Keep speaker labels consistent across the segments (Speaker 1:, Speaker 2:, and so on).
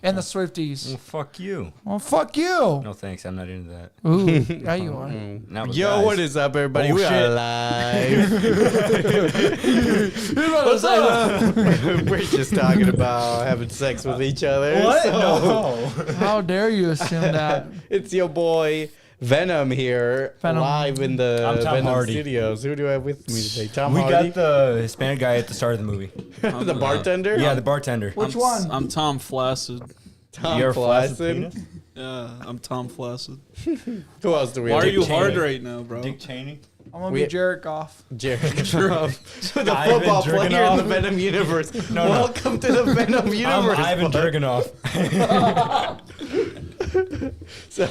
Speaker 1: and the Swifties.
Speaker 2: Well, fuck you.
Speaker 1: Well, fuck you.
Speaker 2: No thanks. I'm not into that.
Speaker 1: Ooh, yeah, you are.
Speaker 2: Not with
Speaker 3: Yo,
Speaker 2: guys.
Speaker 3: what is up, everybody?
Speaker 2: Oh,
Speaker 3: we
Speaker 2: shit.
Speaker 3: are live.
Speaker 1: What's up?
Speaker 3: We're just talking about having sex with each other.
Speaker 2: What?
Speaker 3: So,
Speaker 2: No.
Speaker 1: How dare you assume that?
Speaker 3: it's your boy Venom here,
Speaker 1: Venom.
Speaker 3: live in the
Speaker 2: I'm Tom
Speaker 3: Venom
Speaker 2: Hardy.
Speaker 3: Studios. Who do I have with me today? Tom
Speaker 2: We
Speaker 3: Hardy,
Speaker 2: got the Hispanic guy at the start of the movie.
Speaker 3: the bartender.
Speaker 2: Yeah, the bartender.
Speaker 1: Which one?
Speaker 4: I'm Tom Flaccid.
Speaker 3: Tom
Speaker 2: You're a flaccid
Speaker 3: Flaccid.
Speaker 2: penis?
Speaker 4: Yeah, I'm Tom Flaccid.
Speaker 3: Who else do we
Speaker 4: Why
Speaker 3: have?
Speaker 4: are you
Speaker 2: Cheney.
Speaker 4: hard right now, bro?
Speaker 2: Dick Cheney.
Speaker 1: I'm gonna
Speaker 3: We-
Speaker 1: be Jared Goff.
Speaker 3: Jared Goff. the
Speaker 2: Ivan
Speaker 3: football player in the
Speaker 2: Dragunov.
Speaker 3: Venom universe.
Speaker 2: No.
Speaker 3: Welcome to the Venom
Speaker 2: I'm
Speaker 3: universe.
Speaker 2: Ivan Dragunov.
Speaker 3: So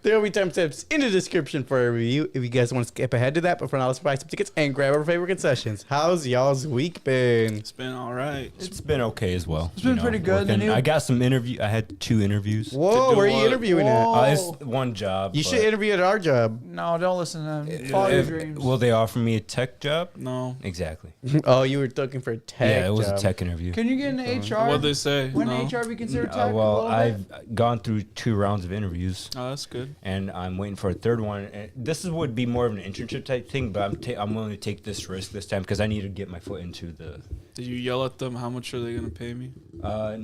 Speaker 3: there will be timestamps in the description for a review if you guys want to skip ahead to that. But for now, let's buy some tickets and grab our favorite concessions. How's y'all's week been?
Speaker 4: It's been all right.
Speaker 2: It's been okay as well.
Speaker 1: It's been pretty good. The new-
Speaker 2: I got some interview. I had 2 interviews.
Speaker 3: Whoa,
Speaker 4: do
Speaker 3: where are you
Speaker 4: what?
Speaker 3: interviewing
Speaker 1: Whoa.
Speaker 3: at?
Speaker 2: It's one job.
Speaker 3: You
Speaker 2: but
Speaker 3: should interview at our job.
Speaker 1: No, don't listen to them. Follow your dreams.
Speaker 2: Will they offer me a tech job?
Speaker 4: No.
Speaker 2: Exactly.
Speaker 3: Oh, you were looking for a tech
Speaker 2: Yeah, it was
Speaker 3: job.
Speaker 2: a tech interview.
Speaker 1: Can you get into HR?
Speaker 4: What'd they say?
Speaker 1: Wouldn't
Speaker 4: No.
Speaker 1: HR be considered tech? a
Speaker 2: Well,
Speaker 1: little bit?
Speaker 2: I've gone through 2 rounds of interviews,
Speaker 4: Oh, that's good.
Speaker 2: and I'm waiting for a third one. And would be more of an internship type thing, but I'm willing to take this risk this time because I need to get my foot into the.
Speaker 4: Did you yell at them? How much are they gonna pay me?
Speaker 2: I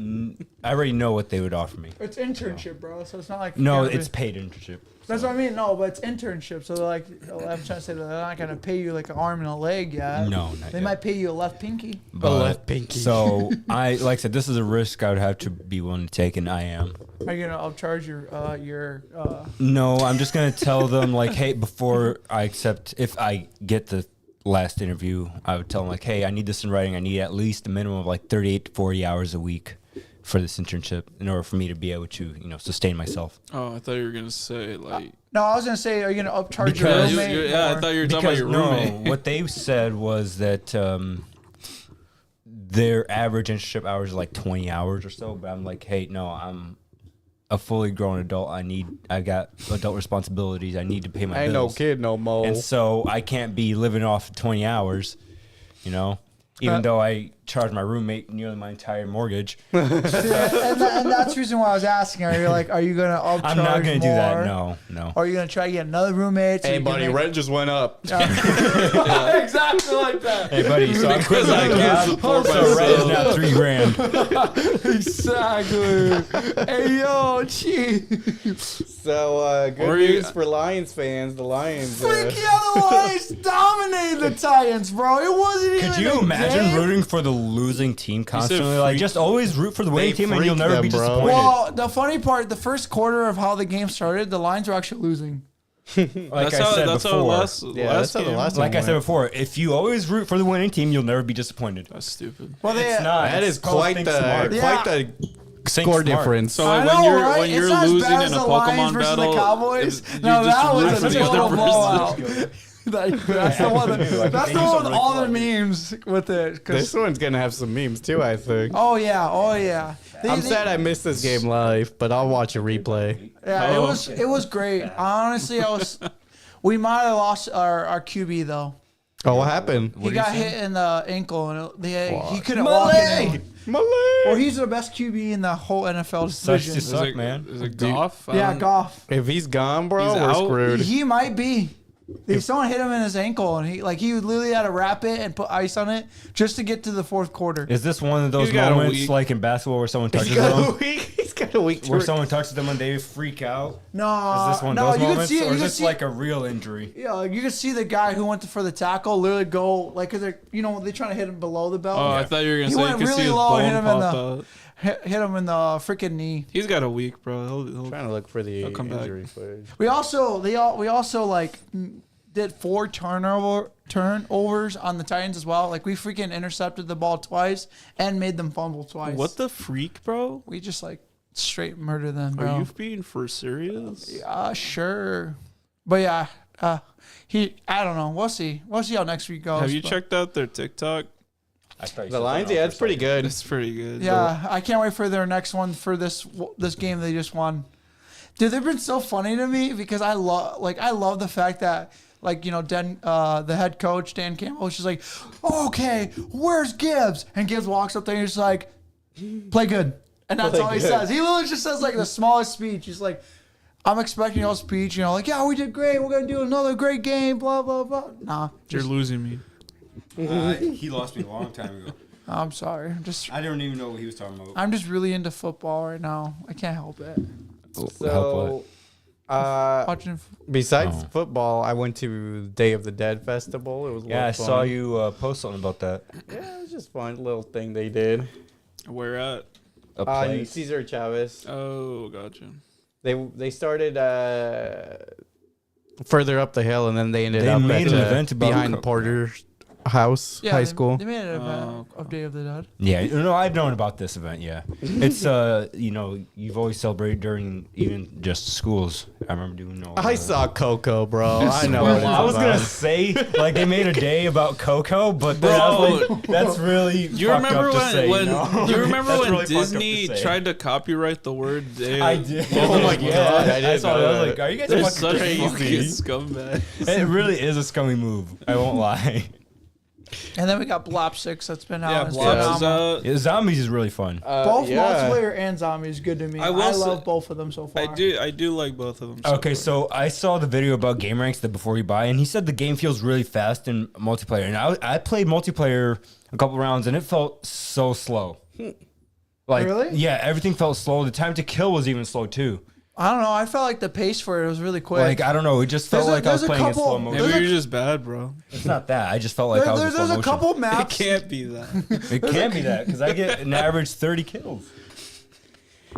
Speaker 2: already know what they would offer me.
Speaker 1: It's internship, bro. So it's not like
Speaker 2: No,
Speaker 1: you're-
Speaker 2: it's paid internship.
Speaker 1: That's what I mean. No, but it's internship. So they're like, I'm trying to say that they're not gonna pay you like an arm and a leg yet.
Speaker 2: No, not
Speaker 1: They
Speaker 2: yet.
Speaker 1: might pay you a left pinky.
Speaker 2: But,
Speaker 3: left pinky.
Speaker 2: So like I said, this is a risk I would have to be willing to take, and I am.
Speaker 1: Are you gonna upcharge your?
Speaker 2: No, I'm just gonna tell them like, hey, before I accept, if I get the last interview, I would tell them like, hey, I need this in writing. I need at least a minimum of like 38 to 40 hours a week for this internship in order for me to be able to, sustain myself.
Speaker 4: Oh, I thought you were gonna say like.
Speaker 1: No, I was gonna say, are you gonna upcharge your
Speaker 2: Because-
Speaker 1: roommate?
Speaker 4: Yeah, I
Speaker 1: more?
Speaker 4: thought you were talking about
Speaker 2: Because
Speaker 4: your
Speaker 2: no,
Speaker 4: roommate.
Speaker 2: what they said was that their average internship hours are like 20 hours or so. But I'm like, hey, no, I'm a fully grown adult. I got adult responsibilities. I need to pay my
Speaker 3: I ain't no
Speaker 2: bills.
Speaker 3: kid no more.
Speaker 2: And so I can't be living off 20 hours, even though I charge my roommate nearly my entire mortgage.
Speaker 1: Yeah, and that's the reason why I was asking. Are you gonna upcharge?
Speaker 2: I'm not going to do that.
Speaker 1: more?
Speaker 2: No.
Speaker 1: Or are you gonna try to get another roommate? So
Speaker 3: Hey,
Speaker 1: you can
Speaker 3: buddy,
Speaker 1: make-
Speaker 3: rent just went up.
Speaker 1: Exactly like that.
Speaker 2: Hey, buddy, so I quit my
Speaker 4: can't
Speaker 2: job.
Speaker 4: support
Speaker 2: So rent is
Speaker 4: myself.
Speaker 2: now $3,000.
Speaker 1: Exactly. Hey yo, gee.
Speaker 3: So, good
Speaker 4: Or you-
Speaker 3: news for Lions fans. The Lions.
Speaker 1: Freak yeah, the Lions dominated the Titans, bro. It wasn't even.
Speaker 2: Could you
Speaker 1: a
Speaker 2: imagine
Speaker 1: game.
Speaker 2: rooting for the losing team constantly? Like,
Speaker 4: freak.
Speaker 2: just always root for the winning
Speaker 3: They
Speaker 2: team and you'll
Speaker 3: freak
Speaker 2: never
Speaker 3: them,
Speaker 2: be
Speaker 3: bro.
Speaker 2: disappointed.
Speaker 1: Well, the funny part, the first quarter of how the game started, the Lions were actually losing.
Speaker 2: like
Speaker 4: That's
Speaker 2: I
Speaker 4: how.
Speaker 2: said
Speaker 4: That's how
Speaker 2: before,
Speaker 4: last.
Speaker 3: Yeah,
Speaker 4: last
Speaker 3: that's how the
Speaker 4: game.
Speaker 3: last
Speaker 2: like I
Speaker 3: one
Speaker 2: said
Speaker 3: went.
Speaker 2: before, if you always root for the winning team, you'll never be disappointed.
Speaker 4: That's stupid.
Speaker 1: Well, they,
Speaker 2: It's not.
Speaker 3: That
Speaker 2: It's
Speaker 3: is
Speaker 2: called
Speaker 3: quite
Speaker 2: think
Speaker 3: the
Speaker 2: smart.
Speaker 1: Yeah.
Speaker 2: Think
Speaker 3: score
Speaker 2: smart.
Speaker 3: difference.
Speaker 4: So
Speaker 1: I
Speaker 4: like,
Speaker 1: know,
Speaker 4: when you're
Speaker 1: right?
Speaker 4: when
Speaker 1: It's
Speaker 4: you're
Speaker 1: not as
Speaker 4: losing
Speaker 1: bad
Speaker 4: in
Speaker 1: as
Speaker 4: a
Speaker 1: the Lions
Speaker 4: Pokemon
Speaker 1: versus
Speaker 4: battle,
Speaker 1: the Cowboys.
Speaker 4: you
Speaker 1: No,
Speaker 4: just
Speaker 1: that
Speaker 4: root
Speaker 1: was
Speaker 4: for
Speaker 1: a
Speaker 4: the other
Speaker 1: total
Speaker 4: person.
Speaker 1: blowout. That's the one. That's the one with all the memes with it. 'cause-
Speaker 3: This one's gonna have some memes too, I think.
Speaker 1: oh yeah.
Speaker 3: I'm sad I missed this game live, but I'll watch a replay.
Speaker 1: Yeah,
Speaker 4: Oh.
Speaker 1: it was great. Honestly, we might have lost our QB though.
Speaker 3: Oh, what happened?
Speaker 1: He got hit in the ankle and he couldn't walk anymore.
Speaker 3: Malay.
Speaker 1: Or he's the best QB in the whole NFL
Speaker 2: Sucks
Speaker 1: division.
Speaker 2: to suck, man.
Speaker 4: Is it Goff?
Speaker 1: Yeah, Goff.
Speaker 3: If he's gone, bro,
Speaker 4: He's
Speaker 3: we're
Speaker 4: out?
Speaker 3: screwed.
Speaker 1: He might be. Someone hit him in his ankle, and he literally had to wrap it and put ice on it just to get to the fourth quarter.
Speaker 2: Is this one of those
Speaker 4: He's got a
Speaker 2: moments
Speaker 4: week.
Speaker 2: like in basketball where someone touches
Speaker 3: He's got
Speaker 2: them?
Speaker 3: a week. He's got a week.
Speaker 2: Where someone touches them and they freak out?
Speaker 1: No,
Speaker 2: Is this one
Speaker 1: no,
Speaker 2: of those
Speaker 1: you can
Speaker 2: moments?
Speaker 1: see it.
Speaker 2: Or
Speaker 1: You
Speaker 2: is
Speaker 1: can
Speaker 2: this
Speaker 1: see
Speaker 2: like a real injury?
Speaker 1: Yeah, you can see the guy who went for the tackle literally go like, cause they're they're trying to hit him below the belt.
Speaker 4: Oh, I thought you were gonna
Speaker 1: He
Speaker 4: say you
Speaker 1: went
Speaker 4: could see
Speaker 1: really
Speaker 4: his
Speaker 1: low and hit
Speaker 4: bone
Speaker 1: him in
Speaker 4: pop
Speaker 1: the
Speaker 4: out.
Speaker 1: hit him in the freaking knee.
Speaker 4: He's got a week, bro. He'll
Speaker 3: Trying to look for the
Speaker 4: He'll come back.
Speaker 3: injury footage.
Speaker 1: We also like did 4 turnovers on the Titans as well. Like we freaking intercepted the ball twice and made them fumble twice.
Speaker 4: What the freak, bro?
Speaker 1: We just like straight murder them, bro.
Speaker 4: Are you being for serious?
Speaker 1: Sure. But yeah, I don't know. We'll see. We'll see how next week goes.
Speaker 4: Have you
Speaker 1: but-
Speaker 4: checked out their TikTok?
Speaker 3: The Lions, yeah, it's pretty good.
Speaker 4: It's pretty good.
Speaker 1: Yeah, I can't wait for their next one for this game they just won. Dude, they've been so funny to me because I love the fact that the head coach Dan Campbell was just like, okay, where's Gibbs? And Gibbs walks up there and he's like, play good. And that's all he says. He literally just says like the smallest speech. He's like, I'm expecting your speech, like, yeah, we did great. We're going to do another great game, blah, blah, blah. Nah.
Speaker 4: You're losing me.
Speaker 2: He lost me a long time ago.
Speaker 1: I'm sorry.
Speaker 2: I don't even know what he was talking about.
Speaker 1: I'm just really into football right now. I can't help it.
Speaker 3: So,
Speaker 1: Watching.
Speaker 3: besides football, I went to Day of the Dead festival. It was a lot
Speaker 2: I
Speaker 3: of fun.
Speaker 2: saw you post something about that.
Speaker 3: Yeah, it was just fun. Little thing they did.
Speaker 4: Where at?
Speaker 2: A
Speaker 3: In
Speaker 2: place.
Speaker 3: Cesar Chavez.
Speaker 4: Oh, gotcha.
Speaker 3: They started further up the hill, and then they ended
Speaker 2: They
Speaker 3: up
Speaker 2: made
Speaker 3: at,
Speaker 2: an event about
Speaker 3: behind
Speaker 2: co-
Speaker 3: Porter's house, high school.
Speaker 1: They made an event of Day of the Dead.
Speaker 2: Yeah, no, I've known about this event. Yeah, it's you've always celebrated during even just schools. I remember doing all.
Speaker 3: I saw Coco, bro. I know what it's
Speaker 2: I was gonna
Speaker 3: about.
Speaker 2: say like they made a day about Coco, but then I was like, that's really.
Speaker 4: You
Speaker 2: fucked
Speaker 4: remember
Speaker 2: up to say,
Speaker 4: when
Speaker 2: you know?
Speaker 4: you remember
Speaker 2: That's
Speaker 4: when
Speaker 2: really fucked up to
Speaker 4: Disney
Speaker 2: say.
Speaker 4: tried to copyright the word day?
Speaker 2: I did.
Speaker 3: Oh my God, I
Speaker 2: I
Speaker 3: didn't
Speaker 2: saw
Speaker 3: know
Speaker 2: that. I was
Speaker 3: that.
Speaker 2: like, are you guys
Speaker 4: They're
Speaker 2: fucking
Speaker 4: such fucking
Speaker 2: crazy?
Speaker 4: scumbags.
Speaker 2: It really is a scummy move. I won't lie.
Speaker 1: And then we got Blob 6 that's been out.
Speaker 4: Yeah,
Speaker 1: It's
Speaker 4: Blobs is
Speaker 1: phenomenal.
Speaker 4: out.
Speaker 2: Yeah, Zombies is really fun.
Speaker 1: Both
Speaker 3: yeah.
Speaker 1: multiplayer and zombies good to me.
Speaker 4: I
Speaker 1: I,
Speaker 4: will say-
Speaker 1: love both of them so far.
Speaker 4: I do like both of them. so
Speaker 2: Okay,
Speaker 4: far.
Speaker 2: so I saw the video about game ranks that before you buy, and he said the game feels really fast in multiplayer. And I played multiplayer a couple rounds, and it felt so slow. Like,
Speaker 1: Really?
Speaker 2: Yeah, everything felt slow. The time to kill was even slow too.
Speaker 1: I don't know. I felt like the pace for it was really quick.
Speaker 2: Like I don't know, it just felt
Speaker 1: There's a-
Speaker 2: like I was
Speaker 1: there's a
Speaker 2: playing in
Speaker 1: couple-
Speaker 2: slow
Speaker 4: maybe
Speaker 2: motion.
Speaker 1: there's
Speaker 4: you're just bad, bro.
Speaker 2: It's not that. I just felt like I was in slow
Speaker 1: there's a
Speaker 2: motion.
Speaker 1: couple
Speaker 4: It
Speaker 1: maps.
Speaker 4: can't be that.
Speaker 2: It can't be that because I get an average 30 kills.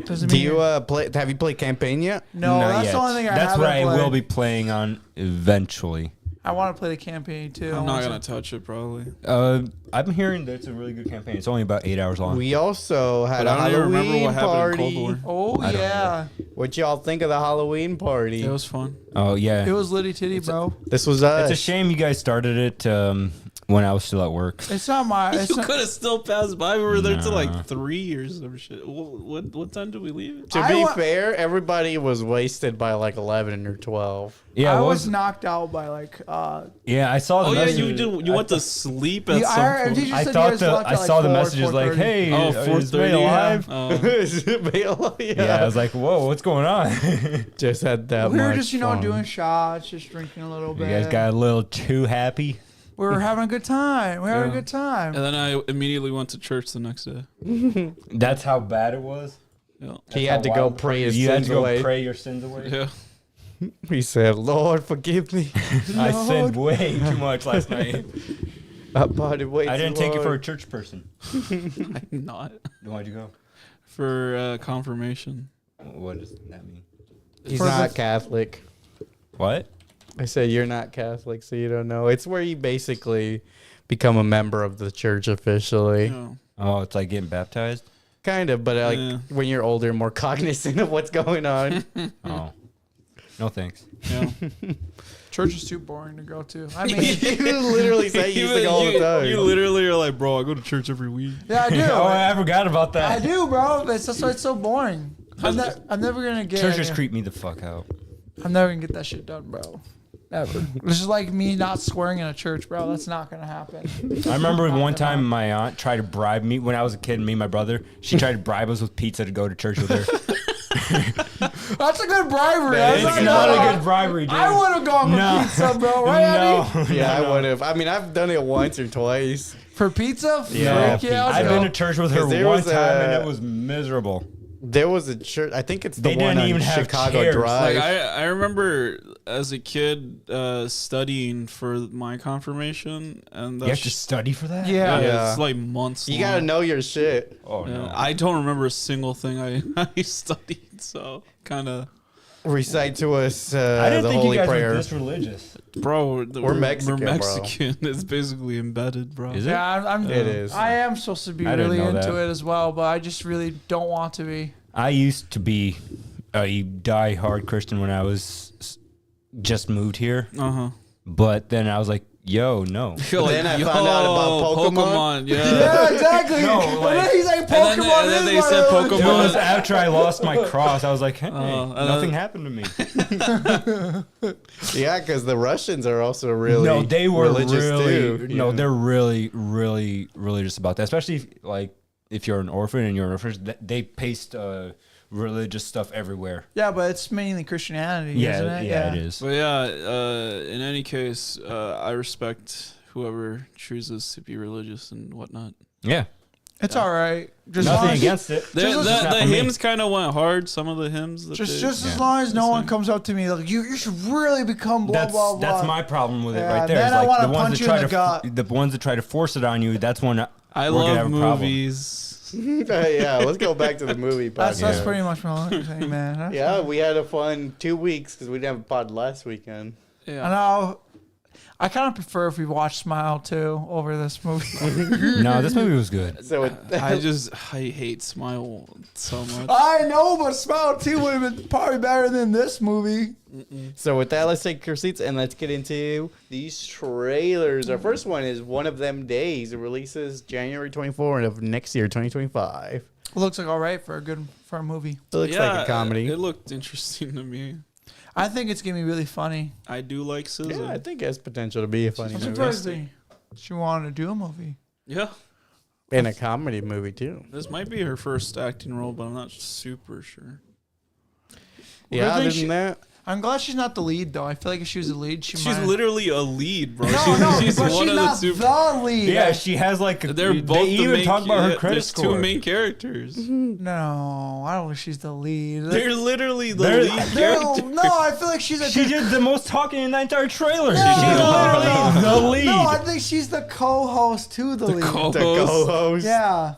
Speaker 1: Doesn't
Speaker 3: Do
Speaker 1: mean
Speaker 3: you
Speaker 1: you're-
Speaker 3: play? Have you played campaign yet?
Speaker 1: No,
Speaker 2: Not
Speaker 1: that's
Speaker 2: yet.
Speaker 1: the only thing I
Speaker 2: That's
Speaker 1: haven't
Speaker 2: what I
Speaker 1: played.
Speaker 2: will be playing on eventually.
Speaker 1: I want to play the campaign too.
Speaker 4: I'm not gonna touch it probably.
Speaker 2: I've been hearing that it's a really good campaign. It's only about 8 hours long.
Speaker 3: We also had
Speaker 4: But
Speaker 3: a
Speaker 4: I don't even remember
Speaker 3: Halloween
Speaker 4: what happened in
Speaker 3: party.
Speaker 4: Cold War.
Speaker 1: Oh
Speaker 2: I don't
Speaker 1: yeah,
Speaker 3: What y'all think of the Halloween party?
Speaker 4: It was fun.
Speaker 2: Oh yeah,
Speaker 1: it was litty titty, bro.
Speaker 3: This was us.
Speaker 2: it's a shame you guys started it when I was still at work.
Speaker 1: It's not my. It's
Speaker 4: You
Speaker 1: not,
Speaker 4: could have still passed by. We were there till
Speaker 2: Nah.
Speaker 4: like 3 or some shit. What time did we leave?
Speaker 3: To
Speaker 1: I
Speaker 3: be
Speaker 1: wa-
Speaker 3: fair, everybody was wasted by like 11 or 12.
Speaker 2: Yeah,
Speaker 1: I
Speaker 2: what
Speaker 1: was knocked out by like.
Speaker 2: Yeah, I saw the
Speaker 4: Oh yeah,
Speaker 2: message.
Speaker 4: you did. You went to sleep at
Speaker 1: Yeah,
Speaker 4: some
Speaker 1: I
Speaker 4: point.
Speaker 1: did you-
Speaker 2: I
Speaker 1: said
Speaker 2: thought
Speaker 1: guys
Speaker 2: the
Speaker 1: left
Speaker 2: I
Speaker 1: at, like,
Speaker 2: saw the
Speaker 1: 4,
Speaker 2: messages like,
Speaker 1: 4:30.
Speaker 2: "Hey,
Speaker 4: Oh,
Speaker 2: is
Speaker 4: 4:30.
Speaker 2: May alive?"
Speaker 3: yeah.
Speaker 2: Yeah, I was like, "Whoa, what's going on?"
Speaker 3: Just had that
Speaker 1: we were
Speaker 3: much
Speaker 1: just
Speaker 3: fun.
Speaker 1: doing shots, just drinking a little
Speaker 2: You
Speaker 1: bit.
Speaker 2: guys got a little too happy.
Speaker 1: We were having a good time. We were having a
Speaker 4: Yeah.
Speaker 1: good time.
Speaker 4: And then I immediately went to church the next day.
Speaker 2: That's how bad it was.
Speaker 4: Yeah.
Speaker 3: He had to go pray his
Speaker 2: You had
Speaker 3: sins
Speaker 2: to go
Speaker 3: away.
Speaker 2: pray your sins away.
Speaker 4: Yeah.
Speaker 3: He said, "Lord, forgive me.
Speaker 2: I sinned way too much last night.
Speaker 3: I bought it way
Speaker 2: I
Speaker 3: too
Speaker 2: didn't take it for a
Speaker 3: hard."
Speaker 2: church person.
Speaker 4: I'm not
Speaker 2: Why'd you go?
Speaker 4: for confirmation.
Speaker 2: What does that mean?
Speaker 3: He's
Speaker 1: For
Speaker 3: not
Speaker 1: the-
Speaker 3: Catholic.
Speaker 2: What?
Speaker 3: I said you're not Catholic, so you don't know. It's where you basically become a member of the church officially.
Speaker 4: Yeah.
Speaker 2: Oh, it's like getting baptized.
Speaker 3: Kind of, but like
Speaker 4: Yeah.
Speaker 3: when you're older, more cognizant of what's going on.
Speaker 2: Oh, no thanks.
Speaker 4: Yeah.
Speaker 1: Church is too boring to go to. I mean,
Speaker 3: You literally say you used to go all the time.
Speaker 4: You literally are like, bro, I go to church every week.
Speaker 1: yeah, I do.
Speaker 2: Oh, I forgot about that.
Speaker 1: I do, bro. It's just it's so boring. I'm never gonna get.
Speaker 2: Churches creep me the fuck out.
Speaker 1: I'm never gonna get that shit done, bro. Ever. This is like me not swearing in a church, bro. That's not gonna happen.
Speaker 2: I remember one time my aunt tried to bribe me when I was a kid. Me and my brother, she tried to bribe us with pizza to go to church with her.
Speaker 1: That's a good bribery.
Speaker 3: That
Speaker 1: That's
Speaker 3: is
Speaker 2: It's not a good bribery, dude.
Speaker 1: I would have gone for
Speaker 2: No.
Speaker 1: pizza, bro. Right, Andy?
Speaker 3: Yeah, I would have. I mean, I've done it once or twice.
Speaker 1: For pizza?
Speaker 3: Yeah,
Speaker 1: Freak yeah,
Speaker 2: I've
Speaker 1: let's
Speaker 2: been
Speaker 1: go.
Speaker 2: to church with her
Speaker 3: 'Cause there
Speaker 2: one
Speaker 3: was
Speaker 2: time and
Speaker 3: a-
Speaker 2: it was miserable.
Speaker 3: There was a church. I think it's the
Speaker 2: They
Speaker 3: one
Speaker 2: didn't
Speaker 3: on
Speaker 2: even have
Speaker 3: Chicago
Speaker 2: chairs.
Speaker 3: Drive.
Speaker 4: Like I remember as a kid studying for my confirmation, and
Speaker 2: You have to study for that?
Speaker 1: Yeah.
Speaker 3: Yeah.
Speaker 4: it's like months.
Speaker 3: you
Speaker 4: long.
Speaker 3: gotta know your shit.
Speaker 2: Oh,
Speaker 4: Yeah,
Speaker 2: no.
Speaker 4: I don't remember a single thing I studied, so kind of,
Speaker 3: Recite to us
Speaker 2: I didn't
Speaker 3: the
Speaker 2: think
Speaker 3: holy
Speaker 2: you guys
Speaker 3: prayer.
Speaker 2: were this religious.
Speaker 4: bro.
Speaker 3: We're Mexican, bro.
Speaker 4: We're Mexican. It's basically embedded, bro.
Speaker 2: Is it?
Speaker 1: Yeah, I'm
Speaker 3: It is.
Speaker 1: I am supposed to be
Speaker 2: I didn't
Speaker 1: really
Speaker 2: know
Speaker 1: into
Speaker 2: that.
Speaker 1: it as well, but I just really don't want to be.
Speaker 2: I used to be a die-hard Christian when I was just moved here.
Speaker 4: Uh huh.
Speaker 2: But then I was like, yo, no.
Speaker 3: Then I found out about Pokemon.
Speaker 4: Yeah.
Speaker 1: Yeah, exactly.
Speaker 2: No,
Speaker 1: And
Speaker 2: like-
Speaker 1: then he's like,
Speaker 4: And then they-
Speaker 1: Pokemon
Speaker 4: and then
Speaker 1: is
Speaker 4: they
Speaker 1: my
Speaker 4: said
Speaker 1: religion.
Speaker 2: It
Speaker 4: Pokemon.
Speaker 2: was after I lost my cross. I was like, hey,
Speaker 4: and
Speaker 2: nothing
Speaker 4: then-
Speaker 2: happened to me.
Speaker 3: Yeah, because the Russians are also really
Speaker 2: No, they were
Speaker 3: religious
Speaker 2: really,
Speaker 3: too.
Speaker 2: no,
Speaker 3: Yeah.
Speaker 2: they're really, really religious about that. Especially if, like if you're an orphan and you're an orphan, they paste religious stuff everywhere.
Speaker 1: Yeah, but it's mainly Christianity, isn't it?
Speaker 2: Yeah, it is.
Speaker 4: But yeah, in any case, I respect whoever chooses to be religious and whatnot.
Speaker 2: Yeah.
Speaker 1: It's all right. Just
Speaker 2: Nothing
Speaker 1: long as-
Speaker 2: against it.
Speaker 4: The hymns kind of went hard. Some of the hymns. That
Speaker 1: Just
Speaker 4: they,
Speaker 1: as long as no one comes up to me like you should really become blah blah blah.
Speaker 2: That's my problem with it
Speaker 1: Yeah,
Speaker 2: right there.
Speaker 1: then
Speaker 2: It's
Speaker 1: I
Speaker 2: like
Speaker 1: wanna
Speaker 2: the ones
Speaker 1: punch
Speaker 2: that
Speaker 1: you in
Speaker 2: try
Speaker 1: the gut.
Speaker 2: to the ones that try to force it on you. That's when
Speaker 4: I
Speaker 2: we're gonna
Speaker 4: love
Speaker 2: have a problem.
Speaker 4: movies.
Speaker 3: Yeah, let's go back to the movie
Speaker 1: That's
Speaker 3: podcast.
Speaker 1: pretty much my only thing, man. That's
Speaker 3: Yeah, we had a fun 2 weeks because we didn't have a pod last weekend.
Speaker 4: Yeah.
Speaker 1: I know. I kind of prefer if we watch Smile 2 over this movie.
Speaker 2: No, this movie was good.
Speaker 3: So
Speaker 4: I hate Smile so much.
Speaker 1: I know, but Smile 2 would have been probably better than this movie.
Speaker 3: So with that, let's take our seats and let's get into these trailers. Our first one is One of Them Days. It releases January 24th of next year, 2025.
Speaker 1: Looks like all right for a movie.
Speaker 3: It looks like a comedy.
Speaker 4: It looked interesting to me.
Speaker 1: I think it's gonna be really funny.
Speaker 4: I do like SZA.
Speaker 3: Yeah, I think it has potential to be a funny
Speaker 1: I'm
Speaker 3: movie.
Speaker 1: surprised she wanted to do a movie.
Speaker 4: Yeah.
Speaker 3: And a comedy movie, too.
Speaker 4: This might be her first acting role, but I'm not super sure.
Speaker 3: Yeah,
Speaker 1: Really?
Speaker 3: other than that,
Speaker 1: I'm glad she's not the lead though. I feel like if she was the lead, she
Speaker 4: She's
Speaker 1: might.
Speaker 4: literally a lead, bro.
Speaker 1: No,
Speaker 4: she's
Speaker 1: but
Speaker 4: one
Speaker 1: she's
Speaker 4: of
Speaker 1: not
Speaker 4: the super.
Speaker 1: the lead.
Speaker 2: Yeah, she has like.
Speaker 4: They're both
Speaker 2: they
Speaker 4: the
Speaker 2: even
Speaker 4: main,
Speaker 2: talk about her
Speaker 4: yeah,
Speaker 2: credit
Speaker 4: there's
Speaker 2: score.
Speaker 4: two main characters.
Speaker 1: No, I don't think she's the lead.
Speaker 4: They're literally the
Speaker 2: They're-
Speaker 4: lead characters.
Speaker 1: No, I feel like she's a.
Speaker 2: She did the most talking in the entire trailer.
Speaker 1: No,
Speaker 2: She's literally the lead.
Speaker 1: No, I think she's the co-host to the lead.
Speaker 3: the
Speaker 4: Co-host.
Speaker 3: co-host.
Speaker 1: Yeah.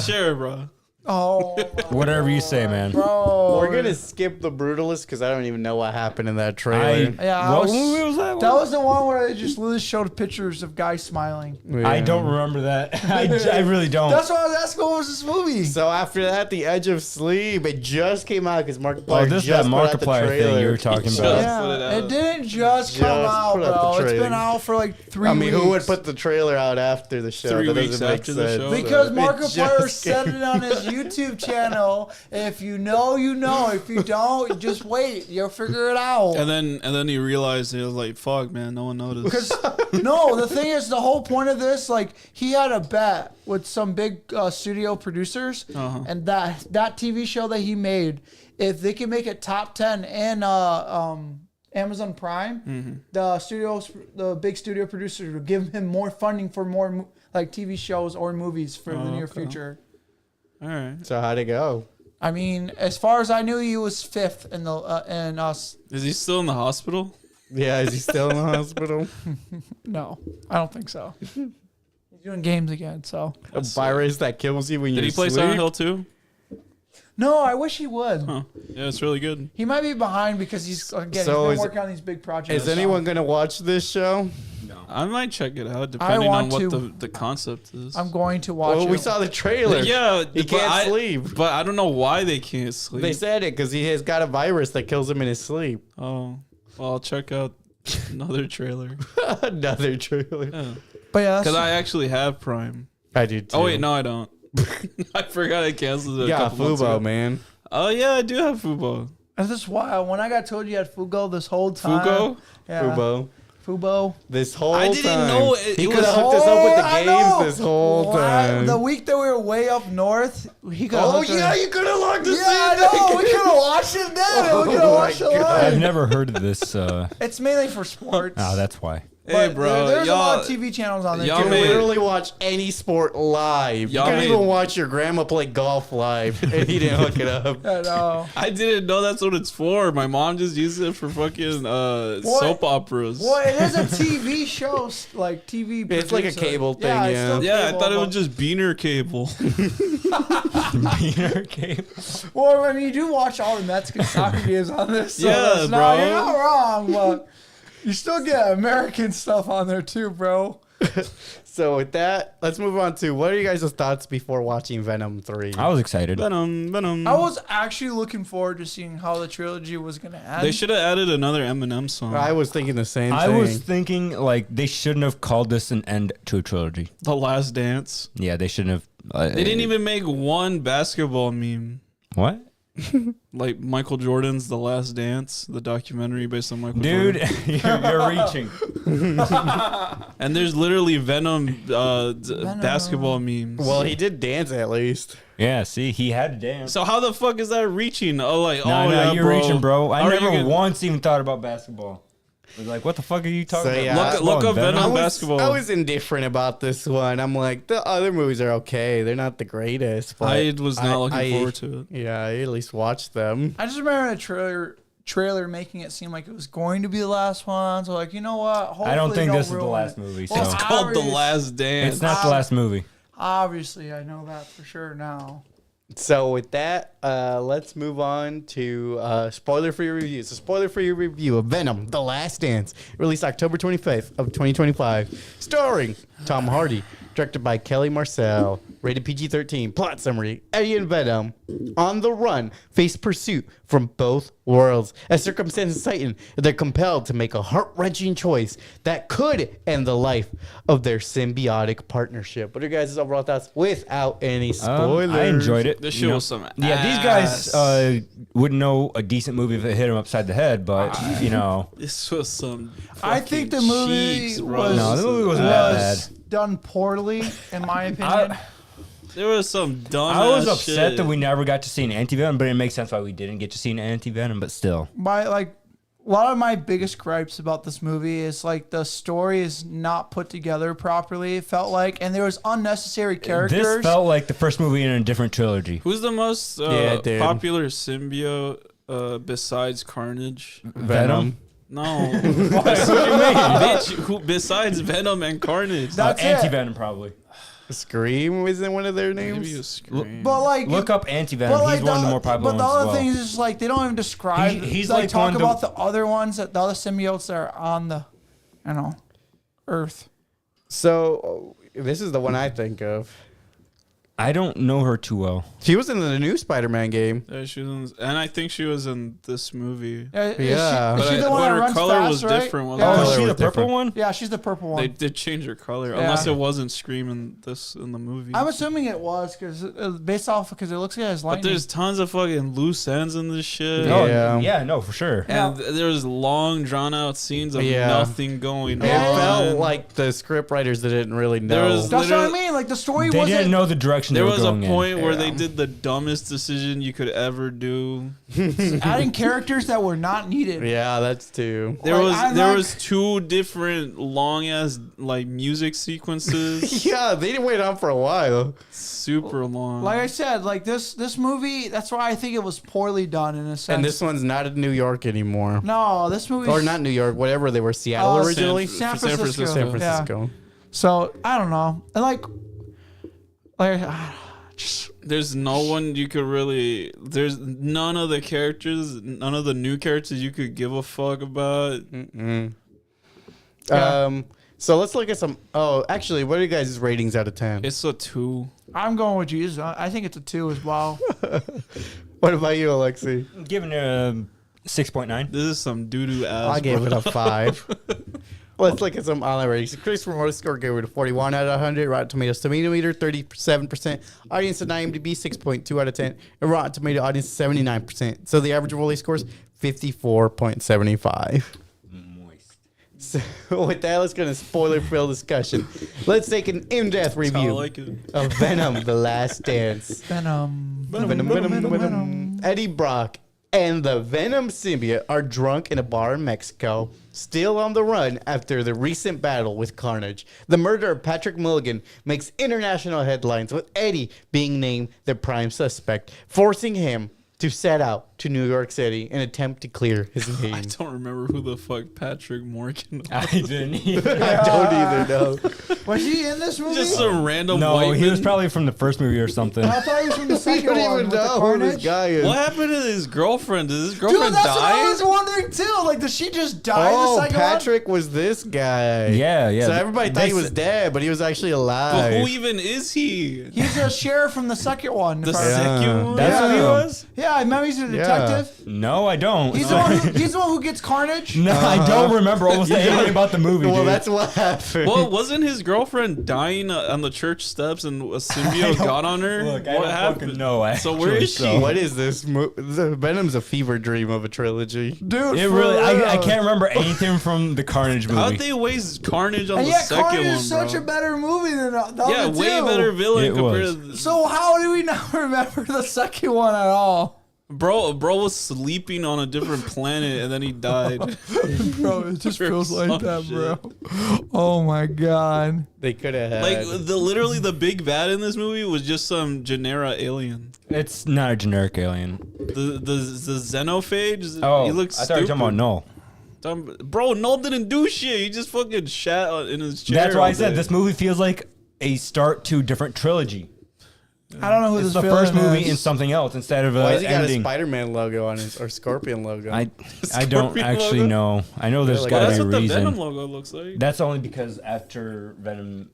Speaker 4: Share, bro.
Speaker 1: Oh,
Speaker 2: Whatever you say, man.
Speaker 1: bro.
Speaker 3: We're going to skip The Brutalist because I don't even know what happened in that trailer.
Speaker 2: What movie was that?
Speaker 1: That was the one where they just literally showed pictures of guys smiling.
Speaker 2: I don't remember that. I really don't.
Speaker 1: That's why I was asking what was this movie.
Speaker 3: So after that, The Edge of Sleep, it just came out because Markiplier
Speaker 2: Oh, this is
Speaker 3: just
Speaker 2: that
Speaker 3: put out the
Speaker 2: Markiplier thing
Speaker 3: trailer.
Speaker 2: you were talking
Speaker 4: Just
Speaker 2: about.
Speaker 4: put it
Speaker 1: Yeah,
Speaker 4: out.
Speaker 1: it didn't just come
Speaker 3: Just
Speaker 1: out,
Speaker 3: put out the
Speaker 1: bro. It's
Speaker 3: trailer.
Speaker 1: been out for like 3
Speaker 3: I mean,
Speaker 1: weeks.
Speaker 3: who would put the trailer out after the show?
Speaker 4: 3
Speaker 3: That
Speaker 4: weeks
Speaker 3: doesn't make
Speaker 4: after the
Speaker 3: sense.
Speaker 4: show?
Speaker 1: Because
Speaker 3: It
Speaker 1: Markiplier
Speaker 3: just
Speaker 1: said
Speaker 3: came-
Speaker 1: it on his YouTube channel. If you know, you know. If you don't, just wait. You'll figure it out.
Speaker 4: And then he realized it was like, fuck, man, no one noticed.
Speaker 1: Because no, the thing is, the whole point of this, like, he had a bet with some big studio producers, and that TV show that he made, if they can make it top 10 in Amazon Prime, the big studio producers would give him more funding for more like TV shows or movies for the near future.
Speaker 4: All right.
Speaker 3: So how'd it go?
Speaker 1: I mean, as far as I knew, he was 5th in the in us.
Speaker 4: Is he still in the hospital?
Speaker 3: Yeah, is he still in the hospital?
Speaker 1: No, I don't think so. He's doing games again, so
Speaker 3: A virus that kills you when you
Speaker 4: Did he play
Speaker 3: sleep?
Speaker 4: Silent Hill 2?
Speaker 1: no. I wish he would.
Speaker 4: Huh. Yeah, it's really good.
Speaker 1: He might be behind because he's again
Speaker 3: So
Speaker 1: he's
Speaker 3: is-
Speaker 1: been working on these big projects.
Speaker 3: Is anyone going to watch this show?
Speaker 4: I might check it out depending on
Speaker 1: want
Speaker 4: what
Speaker 1: to.
Speaker 4: the concept is.
Speaker 1: I'm going to watch
Speaker 3: Well,
Speaker 1: it.
Speaker 3: we saw the trailer.
Speaker 4: Yeah,
Speaker 3: He
Speaker 4: but
Speaker 3: can't sleep.
Speaker 4: But I don't know why they can't sleep.
Speaker 3: They said it because he has got a virus that kills him in his sleep.
Speaker 4: Oh, well, I'll check out another trailer.
Speaker 3: Another trailer.
Speaker 4: Yeah.
Speaker 1: But yeah,
Speaker 4: Because I actually have Prime.
Speaker 3: I do too.
Speaker 4: Oh wait, no, I don't. I forgot I canceled it.
Speaker 3: Yeah,
Speaker 4: a couple months ago.
Speaker 3: Fubo, man.
Speaker 4: Oh yeah, I do have Fubo.
Speaker 1: this is why when I got told you had Fugo this whole time.
Speaker 4: Fugo?
Speaker 1: Yeah. Fubo.
Speaker 3: This whole
Speaker 4: I
Speaker 3: time.
Speaker 4: didn't know it
Speaker 3: He
Speaker 4: was-
Speaker 3: could have hooked us up with the
Speaker 1: I know.
Speaker 3: games this whole
Speaker 1: Wow,
Speaker 3: time.
Speaker 1: The week that we were way up north, he could.
Speaker 3: Oh, yeah, you could have locked us
Speaker 1: Yeah, I know. We could have watched it then. We could have
Speaker 3: Oh,
Speaker 1: watched
Speaker 3: my
Speaker 1: it
Speaker 3: God.
Speaker 2: I've
Speaker 1: live.
Speaker 2: never heard of this.
Speaker 1: It's mainly for sports.
Speaker 2: That's why.
Speaker 4: Hey,
Speaker 1: But
Speaker 4: bro,
Speaker 1: there's a lot
Speaker 4: y'all.
Speaker 1: of TV channels on there.
Speaker 4: y'all
Speaker 3: You
Speaker 1: too.
Speaker 3: can
Speaker 4: made-
Speaker 3: literally watch any sport live. You
Speaker 4: Y'all
Speaker 3: can
Speaker 4: made-
Speaker 3: even watch your grandma play golf live, and he didn't hook it up.
Speaker 1: I know.
Speaker 4: I didn't know that's what it's for. My mom just used it for fucking soap operas.
Speaker 1: Well, it is a TV show, like TV.
Speaker 3: It's like a
Speaker 1: producer.
Speaker 3: cable thing,
Speaker 1: it's
Speaker 3: yeah.
Speaker 1: still
Speaker 4: Yeah, I
Speaker 1: cable,
Speaker 4: thought it
Speaker 1: but-
Speaker 4: was just Beaner cable.
Speaker 1: Well, I mean, you do watch all the Mexican soccer games on this. So
Speaker 4: Yeah,
Speaker 1: it's
Speaker 4: bro.
Speaker 1: Not, you're not wrong, but you still get American stuff on there too, bro.
Speaker 3: So with that, let's move on to what are you guys' thoughts before watching Venom 3?
Speaker 2: I was excited.
Speaker 4: Venom.
Speaker 1: I was actually looking forward to seeing how the trilogy was gonna end.
Speaker 4: They should have added another Eminem song.
Speaker 3: I was thinking the same
Speaker 2: I
Speaker 3: thing.
Speaker 2: was thinking like they shouldn't have called this an end to a trilogy.
Speaker 4: The Last Dance.
Speaker 2: Yeah, they shouldn't have.
Speaker 4: They didn't even make one basketball meme.
Speaker 2: What?
Speaker 4: Like Michael Jordan's The Last Dance, the documentary based on Michael
Speaker 2: Dude,
Speaker 4: Jordan.
Speaker 2: you're reaching.
Speaker 4: And there's literally Venom, basketball memes.
Speaker 3: Well, he did dance at least.
Speaker 2: Yeah, see, he had to dance.
Speaker 4: So how the fuck is that reaching? Oh, like,
Speaker 2: No,
Speaker 4: oh
Speaker 2: no,
Speaker 4: yeah,
Speaker 2: you're
Speaker 4: bro.
Speaker 2: reaching, bro. I
Speaker 4: Are you
Speaker 2: never
Speaker 4: gonna-
Speaker 2: once even thought about basketball. I was like, what the fuck are you talking
Speaker 3: So,
Speaker 2: about?
Speaker 3: yeah.
Speaker 2: Basketball
Speaker 4: Look
Speaker 2: and
Speaker 4: up Venom. basketball.
Speaker 3: I was indifferent about this one. I'm like, the other movies are okay. They're not the greatest. But
Speaker 4: I was not looking forward to it.
Speaker 3: Yeah, I at least watched them.
Speaker 1: I just remember the trailer making it seem like it was going to be the last one. So like, you know what? Hopefully
Speaker 2: I don't think
Speaker 1: they
Speaker 2: this is the
Speaker 1: ruin
Speaker 2: last
Speaker 1: it.
Speaker 2: movie. So
Speaker 1: Well,
Speaker 4: It's called The
Speaker 1: obvious-
Speaker 4: Last Dance.
Speaker 2: it's not the last movie.
Speaker 1: Obviously, I know that for sure now.
Speaker 3: So with that, let's move on to spoiler-free review. So spoiler-free review of Venom: The Last Dance, released October 25th of 2025, starring Tom Hardy, directed by Kelly Marcel, rated PG-13. Plot summary: Eddie and Venom, on the run, face pursuit from both worlds. As circumstances tighten, they're compelled to make a heart-wrenching choice that could end the life of their symbiotic partnership. What are your guys' overall thoughts without any spoilers?
Speaker 2: I enjoyed it.
Speaker 4: This
Speaker 2: you
Speaker 4: shit
Speaker 2: know.
Speaker 4: was some
Speaker 2: Yeah, these guys wouldn't know a decent movie if it hit them upside the head, but you know,
Speaker 4: This was some.
Speaker 1: I think the
Speaker 4: fucking
Speaker 1: movie
Speaker 4: cheeks, bro.
Speaker 1: was,
Speaker 2: No, the movie wasn't that
Speaker 1: was done poorly, in my opinion.
Speaker 4: There was some dumb.
Speaker 2: I was upset that we never got to see an anti-venom, but it makes sense why we didn't get to see an anti-venom. But still,
Speaker 1: A lot of my biggest gripes about this movie is like the story is not put together properly. It felt like, and there was unnecessary characters.
Speaker 2: this felt like the first movie in a different trilogy.
Speaker 4: Who's the most
Speaker 3: Yeah, dude.
Speaker 4: popular symbiote besides Carnage?
Speaker 3: Venom.
Speaker 4: No,
Speaker 2: What do you mean?
Speaker 4: bitch. Who besides Venom and Carnage?
Speaker 1: That's it.
Speaker 2: Anti-venom probably.
Speaker 3: Scream wasn't one of their
Speaker 4: Maybe a
Speaker 3: names.
Speaker 4: scream.
Speaker 1: But like,
Speaker 2: Look up anti-venom. He's one of the more popular
Speaker 1: But the
Speaker 2: ones as
Speaker 1: other
Speaker 2: well.
Speaker 1: thing is just like they don't even describe.
Speaker 2: He's
Speaker 1: like
Speaker 2: like
Speaker 1: talk
Speaker 2: one of
Speaker 1: about
Speaker 2: the-
Speaker 1: the other ones that the other symbiotes that are on the, Earth.
Speaker 3: So this is the one I think of.
Speaker 2: I don't know her too well.
Speaker 3: She was in the new Spider-Man game.
Speaker 4: Yeah, she was in, and I think she was in this movie.
Speaker 1: Is
Speaker 3: Yeah.
Speaker 1: She, is
Speaker 4: But
Speaker 1: she the one that
Speaker 4: her
Speaker 1: runs
Speaker 4: color
Speaker 1: fast,
Speaker 4: was
Speaker 1: right?
Speaker 4: different, wasn't
Speaker 1: Yeah,
Speaker 4: it?
Speaker 2: Oh,
Speaker 3: color
Speaker 2: is she
Speaker 3: was
Speaker 2: the purple
Speaker 3: different.
Speaker 2: one?
Speaker 1: yeah, she's the purple one.
Speaker 4: They did change her color,
Speaker 1: Yeah.
Speaker 4: unless it wasn't Scream in the movie.
Speaker 1: I'm assuming it was because based off because it looks like it has
Speaker 4: But
Speaker 1: lightning.
Speaker 4: there's tons of fucking loose ends in this shit.
Speaker 3: Yeah.
Speaker 2: Oh, yeah, no, for sure.
Speaker 4: And there's long, drawn out scenes of
Speaker 3: Yeah.
Speaker 4: nothing going
Speaker 3: It
Speaker 1: Yeah.
Speaker 4: on.
Speaker 3: felt like the script writers didn't really
Speaker 4: There
Speaker 3: know.
Speaker 4: was-
Speaker 1: That's what I
Speaker 4: literally-
Speaker 1: mean. Like the story
Speaker 2: They
Speaker 1: wasn't.
Speaker 2: didn't know the direction
Speaker 4: There
Speaker 2: they were
Speaker 4: was a
Speaker 2: going
Speaker 4: point where
Speaker 3: Yeah.
Speaker 4: they did the dumbest decision you could ever do.
Speaker 1: adding characters that were not needed.
Speaker 3: Yeah, that's two.
Speaker 4: There
Speaker 1: Like,
Speaker 4: was
Speaker 1: I'm
Speaker 4: there
Speaker 1: not-
Speaker 4: was two different long ass like music sequences,
Speaker 3: Yeah, they didn't wait on for a while.
Speaker 4: super long.
Speaker 1: Like I said, like this movie. That's why I think it was poorly done in a sense.
Speaker 3: And this one's not in New York anymore.
Speaker 1: No, this movie.
Speaker 3: Or not New York, whatever they were, Seattle
Speaker 1: Oh,
Speaker 3: originally.
Speaker 1: San
Speaker 4: San
Speaker 1: Francisco.
Speaker 4: Francisco.
Speaker 3: San
Speaker 1: Yeah.
Speaker 3: Francisco.
Speaker 1: So I don't know. And just
Speaker 4: There's no one you could really. There's none of the characters, none of the new characters you could give a fuck about.
Speaker 1: Yeah.
Speaker 3: So let's look at some. Oh, actually, what are you guys' ratings out of 10?
Speaker 4: It's a 2.
Speaker 1: I'm going with Jesus. I think it's a 2 as well.
Speaker 3: What about you, Alexi?
Speaker 2: I'm giving it a 6.9.
Speaker 4: This is some doo doo ass.
Speaker 3: I gave
Speaker 4: bro.
Speaker 3: it a 5. Let's look at some online ratings. Christopher Motorscore gave it a 41 out of 100. Rotten Tomatoes Tomato Meter 37%. Audience at IMDb 6.2 out of 10. And Rotten Tomato audience 79%. So the average Rolly scores 54.75.
Speaker 2: Moist.
Speaker 3: So with that, let's get a spoiler-filled discussion. Let's take an in-depth
Speaker 4: That's how I
Speaker 3: review
Speaker 4: like it.
Speaker 3: of Venom: The Last Dance. Venom. Eddie Brock and the Venom symbiote are drunk in a bar in Mexico, still on the run after the recent battle with Carnage. The murder of Patrick Mulligan makes international headlines, with Eddie being named the prime suspect, forcing him to set out to New York City and attempt to clear his name.
Speaker 4: I don't remember who the fuck Patrick Morgan was.
Speaker 2: I didn't either.
Speaker 3: I don't either know.
Speaker 1: Was he in this movie?
Speaker 4: Just some random
Speaker 2: No,
Speaker 4: white
Speaker 2: he was
Speaker 4: man.
Speaker 2: probably from the first movie or something.
Speaker 1: I thought he was from the
Speaker 3: You
Speaker 1: second
Speaker 3: don't
Speaker 1: one
Speaker 3: even
Speaker 1: with the
Speaker 3: know who this
Speaker 1: Carnage.
Speaker 3: guy is.
Speaker 4: What happened to his girlfriend? Did his
Speaker 1: Dude,
Speaker 4: girlfriend
Speaker 1: that's what I
Speaker 4: die?
Speaker 1: was wondering too. Like, did she just die in
Speaker 3: Oh,
Speaker 1: the second
Speaker 3: Patrick was this guy.
Speaker 2: Yeah, yeah.
Speaker 3: So everybody thought he
Speaker 2: They
Speaker 3: was
Speaker 2: said-
Speaker 3: dead, but he was actually
Speaker 4: But
Speaker 3: alive.
Speaker 4: who even is he?
Speaker 1: one? He's a sheriff from the second one.
Speaker 4: The
Speaker 1: if I-
Speaker 3: Yeah.
Speaker 4: second one?
Speaker 2: That's what he
Speaker 3: Yeah.
Speaker 2: was?
Speaker 1: Yeah, I remember he's a detective detective?
Speaker 2: No, I don't.
Speaker 1: He's the one who gets Carnage.
Speaker 2: No, I don't remember almost anything about the movie.
Speaker 3: Well,
Speaker 2: dude.
Speaker 3: that's what happened.
Speaker 4: Well, wasn't his girlfriend dying on the church steps and a symbiote got on her?
Speaker 2: Look, I
Speaker 4: what
Speaker 2: don't
Speaker 4: happened?
Speaker 2: fucking know.
Speaker 4: So where is she?
Speaker 3: What is this? The Venom's a fever dream of a trilogy.
Speaker 1: Dude,
Speaker 2: It
Speaker 1: for
Speaker 2: really, I
Speaker 1: real.
Speaker 2: can't remember anything from the Carnage movie.
Speaker 4: How'd they waste Carnage on
Speaker 1: And
Speaker 4: the
Speaker 1: yet,
Speaker 4: second
Speaker 1: Carnage
Speaker 4: one,
Speaker 1: is such
Speaker 4: bro?
Speaker 1: a better movie than the
Speaker 4: Yeah,
Speaker 1: other
Speaker 4: way
Speaker 1: two.
Speaker 4: better villain
Speaker 2: It
Speaker 4: compared
Speaker 2: was.
Speaker 4: to the,
Speaker 1: So how do we not remember the second one at all?
Speaker 4: Bro was sleeping on a different planet and then he died.
Speaker 1: Bro, it just
Speaker 4: Or
Speaker 1: feels like
Speaker 4: some
Speaker 1: that,
Speaker 4: shit.
Speaker 1: bro. Oh my god.
Speaker 3: They could have had.
Speaker 4: Like literally the big bad in this movie was just some genera alien.
Speaker 2: It's not a generic alien.
Speaker 4: The xenophage.
Speaker 2: Oh,
Speaker 4: he looks
Speaker 2: I thought you were talking about Null.
Speaker 4: Bro, Null didn't do shit. He just fucking shat in his chair.
Speaker 2: That's why I
Speaker 4: all
Speaker 2: said
Speaker 4: day.
Speaker 2: this movie feels like a start to a different trilogy.
Speaker 1: I don't know who
Speaker 2: It's
Speaker 1: this
Speaker 2: the
Speaker 1: villain
Speaker 2: first movie
Speaker 1: is.
Speaker 2: in something else instead of
Speaker 3: Why
Speaker 2: a
Speaker 3: has he got a
Speaker 2: ending.
Speaker 3: Spider-Man logo on his or Scorpion logo?
Speaker 2: I don't
Speaker 4: Scorpion
Speaker 2: actually
Speaker 4: logo?
Speaker 2: know. I know there's
Speaker 3: like,
Speaker 2: got
Speaker 4: That's
Speaker 2: to be
Speaker 4: what
Speaker 2: a
Speaker 4: the
Speaker 2: reason.
Speaker 4: Venom logo looks like.
Speaker 2: That's only because after Venom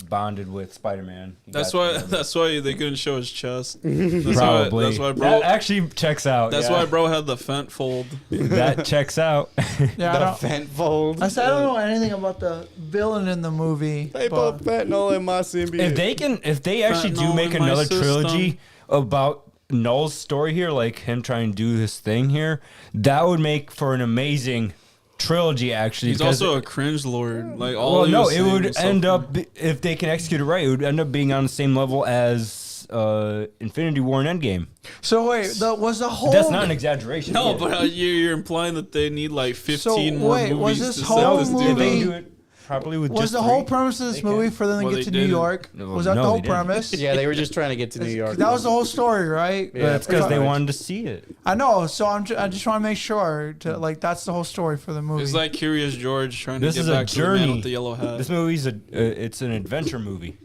Speaker 2: bonded with Spider-Man.
Speaker 4: That's why they couldn't show his chest.
Speaker 2: Probably.
Speaker 4: That's why bro.
Speaker 2: That actually checks out.
Speaker 4: That's
Speaker 2: yeah.
Speaker 4: why bro had the fent fold.
Speaker 2: That checks out.
Speaker 1: Yeah, I
Speaker 3: the
Speaker 1: don't.
Speaker 3: vent fold.
Speaker 1: I said I don't know anything about the villain in the movie.
Speaker 3: They
Speaker 1: but-
Speaker 3: put fentanyl in my symbiote.
Speaker 2: if they actually do
Speaker 4: Fentanyl
Speaker 2: make
Speaker 4: in my
Speaker 2: another
Speaker 4: system.
Speaker 2: trilogy about Null's story here, like him trying to do this thing here, that would make for an amazing trilogy. Actually,
Speaker 4: He's
Speaker 2: because
Speaker 4: also a cringe lord. Like all.
Speaker 2: well,
Speaker 4: he
Speaker 2: no,
Speaker 4: was
Speaker 2: it
Speaker 4: saying
Speaker 2: would
Speaker 4: was so
Speaker 2: end
Speaker 4: funny.
Speaker 2: up if they can execute it right. It would end up being on the same level as Infinity War and Endgame.
Speaker 1: So wait, was the whole?
Speaker 2: That's not an exaggeration.
Speaker 4: No,
Speaker 2: Yeah.
Speaker 4: but you're implying that they need like 15 more
Speaker 1: wait, was
Speaker 4: movies
Speaker 1: this
Speaker 4: to
Speaker 1: whole
Speaker 4: set this
Speaker 2: if
Speaker 4: dude
Speaker 2: they
Speaker 1: movie-
Speaker 2: do it properly with
Speaker 1: Was
Speaker 2: just
Speaker 1: the whole
Speaker 2: three,
Speaker 1: premise of this
Speaker 2: they can.
Speaker 1: movie for them to
Speaker 4: Well,
Speaker 1: get
Speaker 4: they
Speaker 1: to New
Speaker 4: didn't.
Speaker 1: York?
Speaker 2: No,
Speaker 1: Was that
Speaker 2: no,
Speaker 1: the whole
Speaker 2: they didn't.
Speaker 1: premise?
Speaker 3: Yeah, they were just trying to get to New York.
Speaker 1: That was the whole story, right?
Speaker 3: Yeah,
Speaker 2: That's because they
Speaker 3: pretty
Speaker 2: wanted to see it.
Speaker 1: I know. So I just want to make sure to like that's the whole story for the movie.
Speaker 4: It's like Curious George trying
Speaker 2: This
Speaker 4: to
Speaker 2: is
Speaker 4: get
Speaker 2: a
Speaker 4: back to the man
Speaker 2: journey.
Speaker 4: with the yellow hat.
Speaker 2: This movie's it's an adventure movie.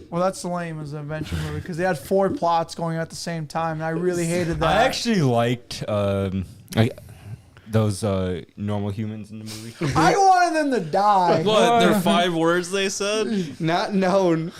Speaker 1: well, that's lame as an adventure movie because they had 4 plots going at the same time, and I really hated that.
Speaker 2: I actually liked those normal humans in the movie.
Speaker 1: I wanted them to die.
Speaker 4: What? There are 5 words they said?
Speaker 3: Not known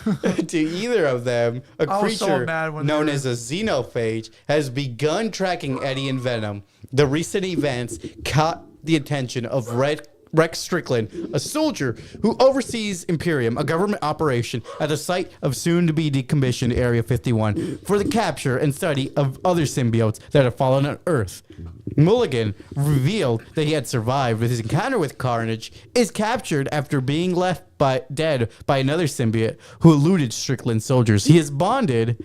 Speaker 3: to either of them, a
Speaker 1: I was so
Speaker 3: creature
Speaker 1: mad when
Speaker 3: known
Speaker 1: they were-
Speaker 3: as a xenophage has begun tracking Eddie and Venom. The recent events caught the attention of Rex Strickland, a soldier who oversees Imperium, a government operation at the site of soon-to-be decommissioned Area 51, for the capture and study of other symbiotes that have fallen on Earth. Mulligan revealed that he had survived with his encounter with Carnage, is captured after being left dead by another symbiote who eluded Strickland's soldiers. He is bonded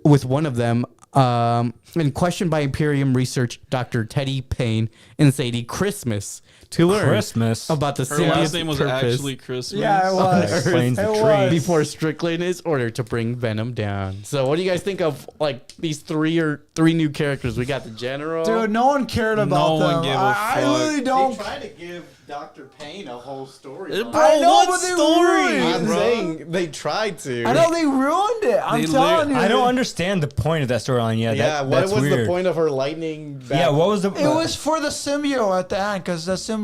Speaker 3: with one of them and questioned by Imperium research Dr. Teddy Payne and Sadie Christmas to learn
Speaker 2: Christmas?
Speaker 3: about the
Speaker 4: Her
Speaker 3: symbiote's
Speaker 4: last name was
Speaker 3: purpose
Speaker 4: actually Christmas.
Speaker 1: Yeah, it was.
Speaker 2: That explains the
Speaker 1: It
Speaker 2: tree.
Speaker 1: was.
Speaker 3: before Strickland is ordered to bring Venom down. So what do you guys think of like these three new characters? We got the General.
Speaker 1: Dude, no one cared about
Speaker 4: No
Speaker 1: them.
Speaker 4: one gave a
Speaker 1: I
Speaker 4: fuck.
Speaker 1: really don't.
Speaker 3: tried to give Dr. Payne a whole story.
Speaker 4: Bro,
Speaker 1: I know,
Speaker 4: what
Speaker 1: but they
Speaker 4: story?
Speaker 1: ruined it.
Speaker 3: I'm
Speaker 4: bro?
Speaker 3: saying they tried to.
Speaker 1: I know they ruined it. I'm
Speaker 4: They
Speaker 1: telling you.
Speaker 2: I don't understand the point of that storyline. Yeah,
Speaker 3: Yeah,
Speaker 2: that,
Speaker 3: what
Speaker 2: that's
Speaker 3: was
Speaker 2: weird.
Speaker 3: the point of her lightning back?
Speaker 2: Yeah, what was the?
Speaker 1: It was for the symbiote at the end because the symbiote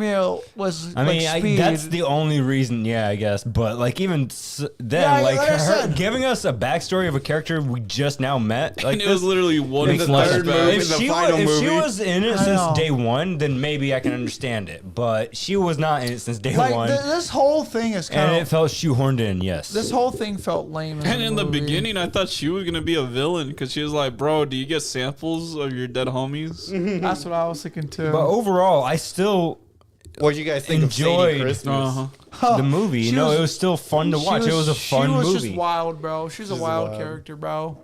Speaker 1: was
Speaker 2: I mean,
Speaker 1: like speed.
Speaker 2: that's the only reason. Yeah, I guess. But like even then,
Speaker 1: Yeah,
Speaker 2: like
Speaker 1: like I
Speaker 2: her
Speaker 1: said.
Speaker 2: giving us a backstory of a character we just now met. Like
Speaker 4: And it was
Speaker 2: this
Speaker 4: literally one
Speaker 2: makes
Speaker 3: the
Speaker 2: less
Speaker 3: third
Speaker 2: sense.
Speaker 3: movie,
Speaker 2: If
Speaker 3: the
Speaker 2: she
Speaker 3: final
Speaker 2: was, if she
Speaker 3: movie.
Speaker 2: was in it
Speaker 1: I
Speaker 2: since
Speaker 1: know.
Speaker 2: day one, then maybe I can understand it. But she was not in it since day
Speaker 1: like
Speaker 2: one,
Speaker 1: this whole thing is
Speaker 2: and
Speaker 1: kind
Speaker 2: it
Speaker 1: of.
Speaker 2: felt shoehorned in. Yes.
Speaker 1: This whole thing felt lame.
Speaker 4: And in the
Speaker 1: movie.
Speaker 4: beginning, I thought she was gonna be a villain because she was like, "Bro, do you get samples of your dead homies?"
Speaker 1: That's what I was thinking too.
Speaker 2: but overall, I still
Speaker 3: What did you guys think
Speaker 2: enjoyed-
Speaker 3: of Sadie Christmas?
Speaker 4: Uh-huh.
Speaker 2: the movie.
Speaker 1: She
Speaker 2: You know,
Speaker 1: was-
Speaker 2: it was still fun to watch. It was a fun
Speaker 1: She was
Speaker 2: movie.
Speaker 1: just wild, bro. She's a wild character, bro.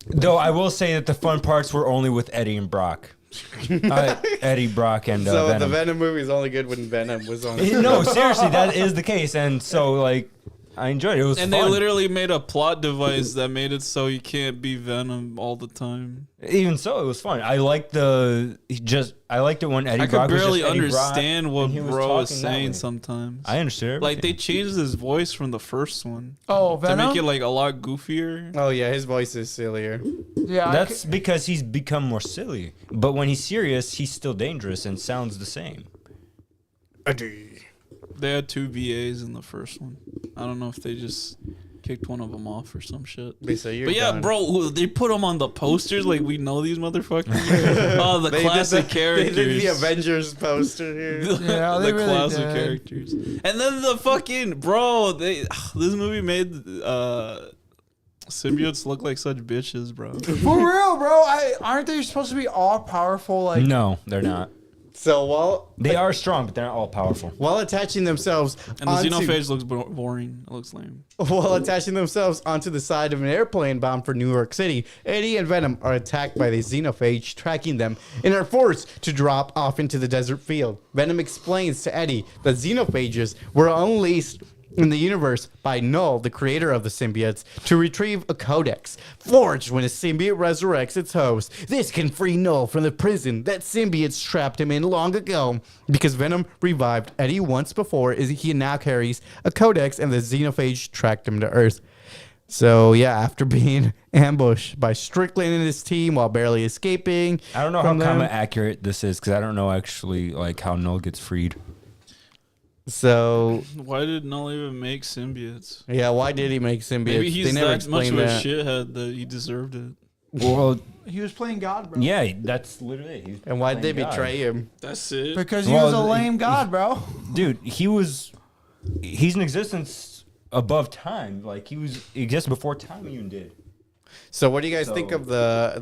Speaker 2: Though I will say that the fun parts were only with Eddie and Brock. Eddie, Brock, and
Speaker 3: So
Speaker 2: Venom.
Speaker 3: the Venom movie is only good when Venom was on.
Speaker 2: No, seriously, that is the case, and so like I enjoyed it. It was
Speaker 4: And
Speaker 2: fun.
Speaker 4: they literally made a plot device that made it so you can't be Venom all the time.
Speaker 2: Even so, it was fun. I liked I liked it when Eddie
Speaker 4: I could
Speaker 2: Brock was
Speaker 4: barely
Speaker 2: just Eddie
Speaker 4: understand
Speaker 2: Brock,
Speaker 4: what
Speaker 2: and he was
Speaker 4: bro is
Speaker 2: talking that
Speaker 4: saying
Speaker 2: way.
Speaker 4: sometimes.
Speaker 2: I understood.
Speaker 4: Like they
Speaker 2: everything.
Speaker 4: changed his voice from the first one
Speaker 1: Oh,
Speaker 4: to
Speaker 1: Venom.
Speaker 4: make it like a lot goofier.
Speaker 3: Oh yeah, his voice is sillier.
Speaker 1: Yeah,
Speaker 2: That's because he's become more silly. But when he's serious, he's still dangerous and sounds the same.
Speaker 4: They had 2 VAs in the first one. I don't know if they just kicked one of them off or some shit.
Speaker 3: So you're
Speaker 4: But yeah,
Speaker 3: done.
Speaker 4: bro, they put them on the posters like we know these motherfuckers. Oh, the
Speaker 3: They
Speaker 4: classic
Speaker 3: did
Speaker 4: characters.
Speaker 3: They did the Avengers poster here.
Speaker 1: Yeah, they
Speaker 4: the
Speaker 1: really
Speaker 4: classic
Speaker 1: did.
Speaker 4: characters. And then the fucking bro, this movie made symbiotes look like such bitches, bro.
Speaker 1: For real, bro. Aren't they supposed to be all powerful? Like,
Speaker 2: No, they're not.
Speaker 3: So
Speaker 2: They are strong, but they're not all powerful.
Speaker 3: while attaching themselves
Speaker 4: And the
Speaker 3: onto,
Speaker 4: xenophage looks boring. It looks lame.
Speaker 3: while attaching themselves onto the side of an airplane bound for New York City, Eddie and Venom are attacked by the xenophage, tracking them and are forced to drop off into the desert field. Venom explains to Eddie that xenophages were unleashed in the universe by Null, the creator of the symbiotes, to retrieve a codex forged when a symbiote resurrects its host. This can free Null from the prison that symbiotes trapped him in long ago. Because Venom revived Eddie once before, he now carries a codex, and the xenophage tracked him to Earth. So yeah, after being ambushed by Strickland and his team while barely escaping,
Speaker 2: I don't know how
Speaker 3: from them-
Speaker 2: common accurate this is because I don't know actually like how Null gets freed.
Speaker 3: So
Speaker 4: Why did Null even make symbiotes?
Speaker 3: yeah, why did he make symbiotes?
Speaker 4: Maybe
Speaker 3: They
Speaker 4: he's
Speaker 3: never
Speaker 4: that much of
Speaker 3: explained
Speaker 4: a
Speaker 3: that.
Speaker 4: shithead that he deserved it.
Speaker 2: Well,
Speaker 1: he was playing God, bro.
Speaker 2: yeah, that's literally it. He was
Speaker 3: And why'd they
Speaker 2: playing God.
Speaker 3: betray him?
Speaker 4: That's it.
Speaker 1: Because he
Speaker 2: Well,
Speaker 1: was a lame God, bro.
Speaker 2: Dude, he's in existence above time. Like he existed before time even did.
Speaker 3: So what do you guys think
Speaker 2: So-
Speaker 3: of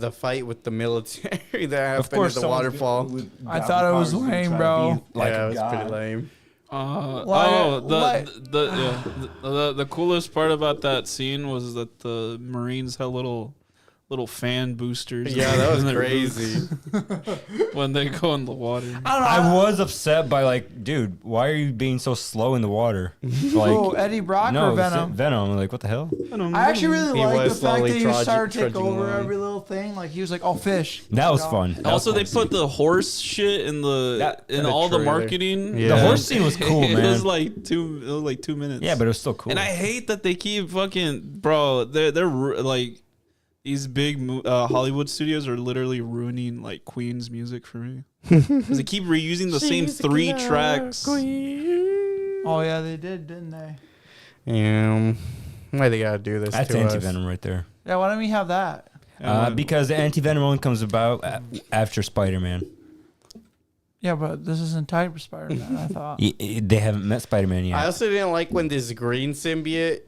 Speaker 3: the fight with the military that happened
Speaker 2: Of course,
Speaker 3: at the waterfall?
Speaker 1: I thought it was lame, bro.
Speaker 2: Like
Speaker 3: yeah,
Speaker 2: a
Speaker 3: it was
Speaker 2: god.
Speaker 3: pretty lame.
Speaker 4: The coolest part about that scene was that the Marines had little fan boosters.
Speaker 3: Yeah, that was
Speaker 4: in their
Speaker 3: crazy.
Speaker 4: boots when they go in the water.
Speaker 1: I don't know.
Speaker 2: I was upset by like, dude, why are you being so slow in the water? Like,
Speaker 1: Oh, Eddie Brock
Speaker 2: no,
Speaker 1: or Venom?
Speaker 2: Venom. Like, what the hell?
Speaker 1: I actually really
Speaker 3: He
Speaker 1: like the
Speaker 3: was
Speaker 1: fact
Speaker 3: slowly
Speaker 1: that he started to take
Speaker 3: trudging
Speaker 1: over
Speaker 3: along.
Speaker 1: every little thing. Like he was like, "Oh, fish."
Speaker 2: That was
Speaker 1: You know?
Speaker 2: fun. That
Speaker 4: Also,
Speaker 2: was
Speaker 4: they
Speaker 2: fun
Speaker 4: put the horse shit in
Speaker 3: In the
Speaker 4: all the
Speaker 3: trailer.
Speaker 4: marketing.
Speaker 3: Yeah.
Speaker 2: The horse scene was cool,
Speaker 4: It
Speaker 2: man.
Speaker 4: was like 2 minutes.
Speaker 2: Yeah, but it was still cool.
Speaker 4: And I hate that they keep fucking bro. They're like these big Hollywood studios are literally ruining like Queen's music for me because they keep reusing the same 3 tracks.
Speaker 1: Oh yeah, they did, didn't they?
Speaker 3: Why they gotta do this
Speaker 2: That's
Speaker 3: to us?
Speaker 2: anti-venom right there.
Speaker 1: Yeah. Why don't we have that?
Speaker 2: Because the anti-venom only comes about after Spider-Man.
Speaker 1: Yeah, but this isn't tied for Spider-Man. I thought.
Speaker 2: They haven't met Spider-Man yet.
Speaker 3: I also didn't like when this green symbiote.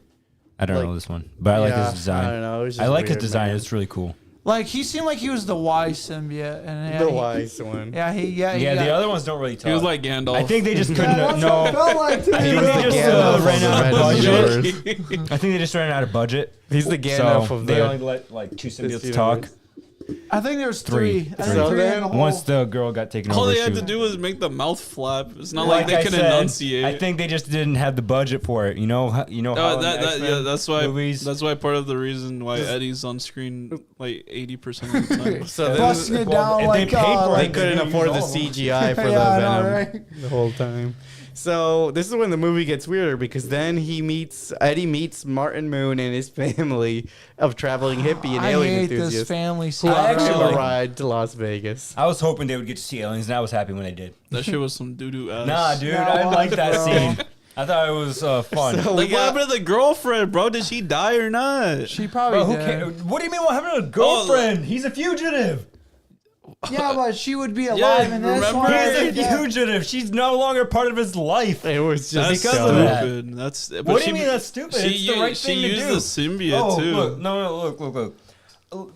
Speaker 2: I don't
Speaker 3: like-
Speaker 2: know this one, but I like
Speaker 3: Yeah,
Speaker 2: his design.
Speaker 3: I don't know. It was
Speaker 2: I
Speaker 3: just
Speaker 2: like his
Speaker 3: weird,
Speaker 2: design.
Speaker 3: man.
Speaker 2: It's really cool.
Speaker 1: Like he seemed like he was the wise symbiote, and yeah,
Speaker 3: The
Speaker 1: he-
Speaker 3: wise one.
Speaker 1: Yeah,
Speaker 2: Yeah,
Speaker 1: got-
Speaker 2: the other ones don't really talk.
Speaker 4: He was like Gandalf.
Speaker 2: I think they just couldn't.
Speaker 1: Yeah, that's what it
Speaker 2: No,
Speaker 1: felt like to
Speaker 2: I
Speaker 1: me,
Speaker 2: think
Speaker 1: bro.
Speaker 2: they just
Speaker 3: Gandalf of
Speaker 2: ran
Speaker 3: the
Speaker 2: out of
Speaker 3: Red
Speaker 2: budget.
Speaker 3: Universe.
Speaker 2: I think they just ran out of budget.
Speaker 3: He's the Gandalf
Speaker 2: so
Speaker 3: of
Speaker 2: they
Speaker 3: the.
Speaker 2: only let like 2 symbiotes
Speaker 3: universe.
Speaker 2: talk.
Speaker 1: I think there was
Speaker 2: Three.
Speaker 1: three. I
Speaker 2: Three.
Speaker 1: think
Speaker 3: So
Speaker 1: three
Speaker 3: then,
Speaker 1: in the whole-
Speaker 2: Once the girl got taken
Speaker 4: all
Speaker 2: over,
Speaker 4: they had
Speaker 2: she
Speaker 4: to do was make the mouth flap. It's not
Speaker 2: like
Speaker 4: like they
Speaker 2: I
Speaker 4: could
Speaker 2: said,
Speaker 4: enunciate.
Speaker 2: I think they just didn't have the budget for it. You know, how in the X-Men
Speaker 4: that's why.
Speaker 2: movies,
Speaker 4: That's why part of the reason why Eddie's on screen like 80% of the time.
Speaker 3: So then
Speaker 1: busting it down
Speaker 2: if
Speaker 1: like
Speaker 2: they paid for
Speaker 3: they
Speaker 2: it,
Speaker 3: couldn't
Speaker 2: use
Speaker 3: afford the
Speaker 2: all of them.
Speaker 3: CGI for
Speaker 1: Yeah,
Speaker 3: the
Speaker 1: I know,
Speaker 3: Venom
Speaker 1: right?
Speaker 3: the whole time. So this is when the movie gets weirder because then Eddie meets Martin Moon and his family of traveling hippie and
Speaker 1: I
Speaker 3: alien
Speaker 1: hate this
Speaker 3: enthusiasts
Speaker 1: family
Speaker 3: who
Speaker 1: scene.
Speaker 2: I
Speaker 3: actually
Speaker 2: actually
Speaker 3: have a
Speaker 2: like-
Speaker 3: ride to Las Vegas.
Speaker 2: I was hoping they would get to see aliens, and I was happy when they did.
Speaker 4: That shit was some doo doo ass.
Speaker 2: Nah, dude,
Speaker 1: No,
Speaker 2: I like that
Speaker 1: bro.
Speaker 2: scene. I thought it was fun.
Speaker 3: So
Speaker 4: Like,
Speaker 3: we
Speaker 4: what
Speaker 3: got,
Speaker 4: happened to the girlfriend, bro? Did she die or not?
Speaker 1: She probably
Speaker 2: Bro, who
Speaker 1: did.
Speaker 2: cares? What do you mean? What happened to a girlfriend? He's a fugitive.
Speaker 1: Yeah, but she would be alive in this
Speaker 4: remember?
Speaker 1: one.
Speaker 2: He's a
Speaker 1: Yeah.
Speaker 2: fugitive. She's no longer part of his life.
Speaker 3: it was just
Speaker 4: That's
Speaker 2: because
Speaker 3: so,
Speaker 2: of that.
Speaker 4: stupid. That's. But
Speaker 2: What do
Speaker 4: she,
Speaker 2: you mean that's stupid? It's the right thing
Speaker 4: she
Speaker 2: to
Speaker 4: used
Speaker 2: do.
Speaker 4: the symbiote
Speaker 2: Oh,
Speaker 4: too.
Speaker 2: look, look.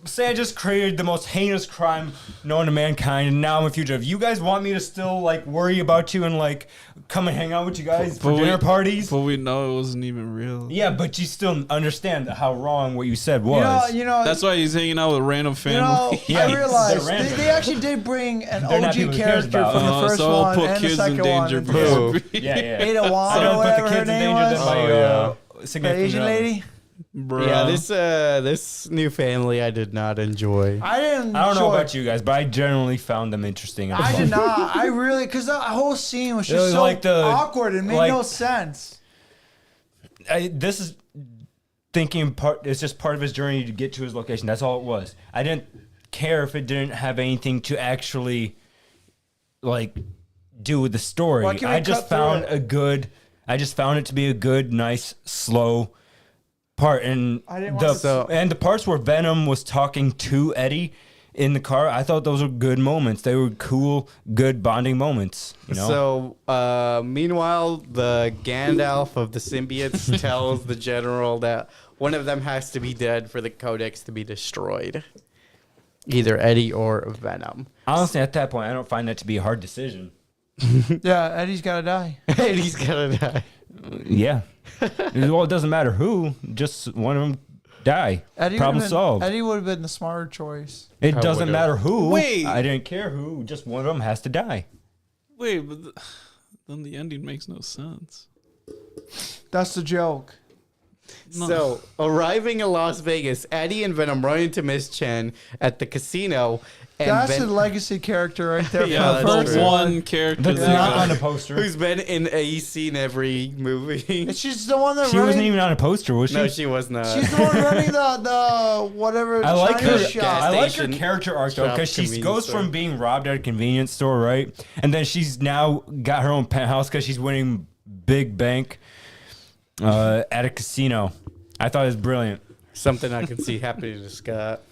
Speaker 2: Say I just created the most heinous crime known to mankind, and now I'm a fugitive. You guys want me to still like worry about you and like come and hang out with you guys for
Speaker 4: But
Speaker 2: dinner parties?
Speaker 4: But we know it wasn't even real.
Speaker 2: Yeah, but you still understand how wrong what you said was.
Speaker 1: You know,
Speaker 4: That's why he's hanging out with random family.
Speaker 2: Yeah,
Speaker 1: I realized
Speaker 2: they're random.
Speaker 1: they actually did bring an
Speaker 2: They're not
Speaker 1: OG
Speaker 2: people who cares
Speaker 1: character
Speaker 2: about.
Speaker 1: from the first
Speaker 4: so I'll
Speaker 1: one
Speaker 4: put
Speaker 1: and the
Speaker 4: kids in
Speaker 1: second
Speaker 4: danger.
Speaker 1: one.
Speaker 3: Boo.
Speaker 2: Yeah, yeah.
Speaker 1: Ada Wong
Speaker 2: I
Speaker 1: or
Speaker 2: don't put
Speaker 1: whatever
Speaker 2: the
Speaker 1: her
Speaker 2: kids in
Speaker 1: name
Speaker 2: danger
Speaker 1: was.
Speaker 2: than my
Speaker 1: The
Speaker 2: significant
Speaker 1: Asian
Speaker 2: other.
Speaker 1: lady.
Speaker 4: Bruh.
Speaker 3: Yeah, this new family I did not enjoy.
Speaker 1: I didn't.
Speaker 2: I don't know
Speaker 1: enjoy-
Speaker 2: about you guys, but I generally found them interesting.
Speaker 1: I did not. I really, because the whole scene was
Speaker 2: It
Speaker 1: just
Speaker 2: was
Speaker 1: so
Speaker 2: like the-
Speaker 1: awkward. It made
Speaker 2: like-
Speaker 1: no sense.
Speaker 2: This is thinking part. It's just part of his journey to get to his location. That's all it was. I didn't care if it didn't have anything to actually like do with the story.
Speaker 1: Why can't we
Speaker 2: I just
Speaker 1: cut through
Speaker 2: found
Speaker 1: it?
Speaker 2: a good. I just found it to be a good, nice, slow part, and
Speaker 1: I didn't watch
Speaker 2: the parts where Venom was talking to Eddie in the car, I thought those were good moments. They were cool, good bonding moments. You know.
Speaker 3: So, meanwhile, the Gandalf of the symbiotes tells the general that one of them has to be dead for the Codex to be destroyed. Either Eddie or Venom.
Speaker 2: Honestly, at that point, I don't find that to be a hard decision.
Speaker 1: Yeah, Eddie's gotta die.
Speaker 3: Eddie's gonna die.
Speaker 2: Yeah. Well, it doesn't matter who, just one of them die. Problem solved.
Speaker 1: Eddie would have been the smarter choice.
Speaker 2: It
Speaker 3: I
Speaker 2: doesn't
Speaker 3: would've.
Speaker 2: matter who.
Speaker 4: Wait.
Speaker 2: I didn't care who. Just one of them has to die.
Speaker 4: Wait, but then the ending makes no sense.
Speaker 1: That's the joke.
Speaker 4: No.
Speaker 3: So, arriving in Las Vegas, Eddie and Venom run into Miss Chen at the casino. And
Speaker 1: That's a legacy character right there.
Speaker 3: Yeah,
Speaker 1: from
Speaker 3: that's
Speaker 1: the first
Speaker 3: true.
Speaker 4: One character
Speaker 2: That's
Speaker 4: that
Speaker 2: not
Speaker 4: got-
Speaker 2: on a poster.
Speaker 3: who's been in a scene every movie.
Speaker 1: And she's the one that
Speaker 2: She wasn't even on a poster, was she?
Speaker 3: No, she was not.
Speaker 1: She's the one running the whatever.
Speaker 2: I like her.
Speaker 1: Chinese shop.
Speaker 2: I like her
Speaker 3: station
Speaker 2: character arc though,
Speaker 3: shop
Speaker 2: because she
Speaker 3: convenience
Speaker 2: goes
Speaker 3: store.
Speaker 2: from being robbed at a convenience store, right, and then she's now got her own penthouse because she's winning big bank at a casino. I thought it was brilliant.
Speaker 3: Something I can see happening to Scott.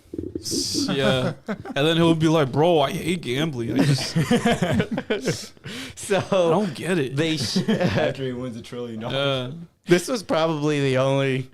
Speaker 4: Yeah, and then he'll be like, "Bro, I hate gambling. I
Speaker 3: So
Speaker 4: don't get it."
Speaker 3: they
Speaker 2: After he wins $1 trillion.
Speaker 3: this was probably the only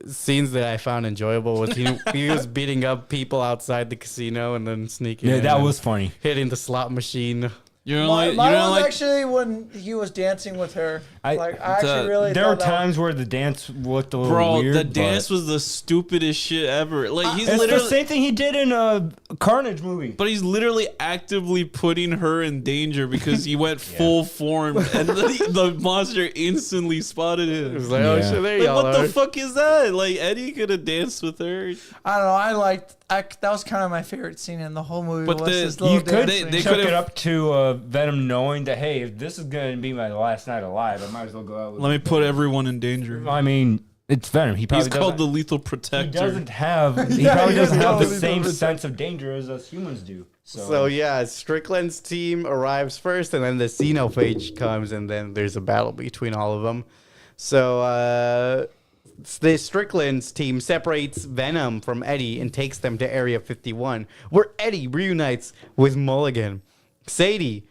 Speaker 3: scenes that I found enjoyable was he was beating up people outside the casino and then sneaking
Speaker 2: Yeah,
Speaker 3: in
Speaker 2: that
Speaker 3: and
Speaker 2: was funny.
Speaker 3: hitting the slot machine.
Speaker 4: You don't
Speaker 1: Mine
Speaker 4: like. You don't
Speaker 1: was
Speaker 4: like.
Speaker 1: actually when he was dancing with her.
Speaker 2: I-
Speaker 1: I actually really.
Speaker 2: There were
Speaker 1: thought that was-
Speaker 2: times where the dance looked a little
Speaker 4: Bro,
Speaker 2: weird.
Speaker 4: the
Speaker 2: but-
Speaker 4: dance was the stupidest shit ever. Like he's
Speaker 2: It's
Speaker 4: literally,
Speaker 2: the same thing he did in a Carnage movie.
Speaker 4: but he's literally actively putting her in danger because he went full form, and the monster instantly spotted
Speaker 3: It was
Speaker 4: him.
Speaker 3: like, oh
Speaker 2: Yeah.
Speaker 3: shit, there
Speaker 4: Like,
Speaker 3: y'all
Speaker 4: what
Speaker 3: are.
Speaker 4: the fuck is that? Like Eddie could have danced with her.
Speaker 1: I don't know. That was kind of my favorite scene in the whole movie.
Speaker 4: But
Speaker 1: was
Speaker 4: the-
Speaker 1: this little
Speaker 2: You could
Speaker 1: dancing.
Speaker 4: they
Speaker 2: chuck
Speaker 4: could've-
Speaker 2: it up to Venom knowing that, hey, if this is going to be my last night alive, I might as well go out with
Speaker 4: Let me put everyone in danger.
Speaker 2: I mean, it's Venom. He probably
Speaker 4: He's called the
Speaker 2: doesn't,
Speaker 4: lethal
Speaker 2: he
Speaker 4: protector.
Speaker 2: doesn't have, he
Speaker 1: Yeah,
Speaker 2: probably
Speaker 1: he
Speaker 2: doesn't
Speaker 1: is
Speaker 2: have the
Speaker 1: totally
Speaker 2: same
Speaker 1: different.
Speaker 2: sense of danger as us humans do.
Speaker 3: So yeah, Strickland's team arrives first, and then the xenophage comes, and then there's a battle between all of them. So the Strickland's team separates Venom from Eddie and takes them to Area 51, where Eddie reunites with Mulligan. Sadie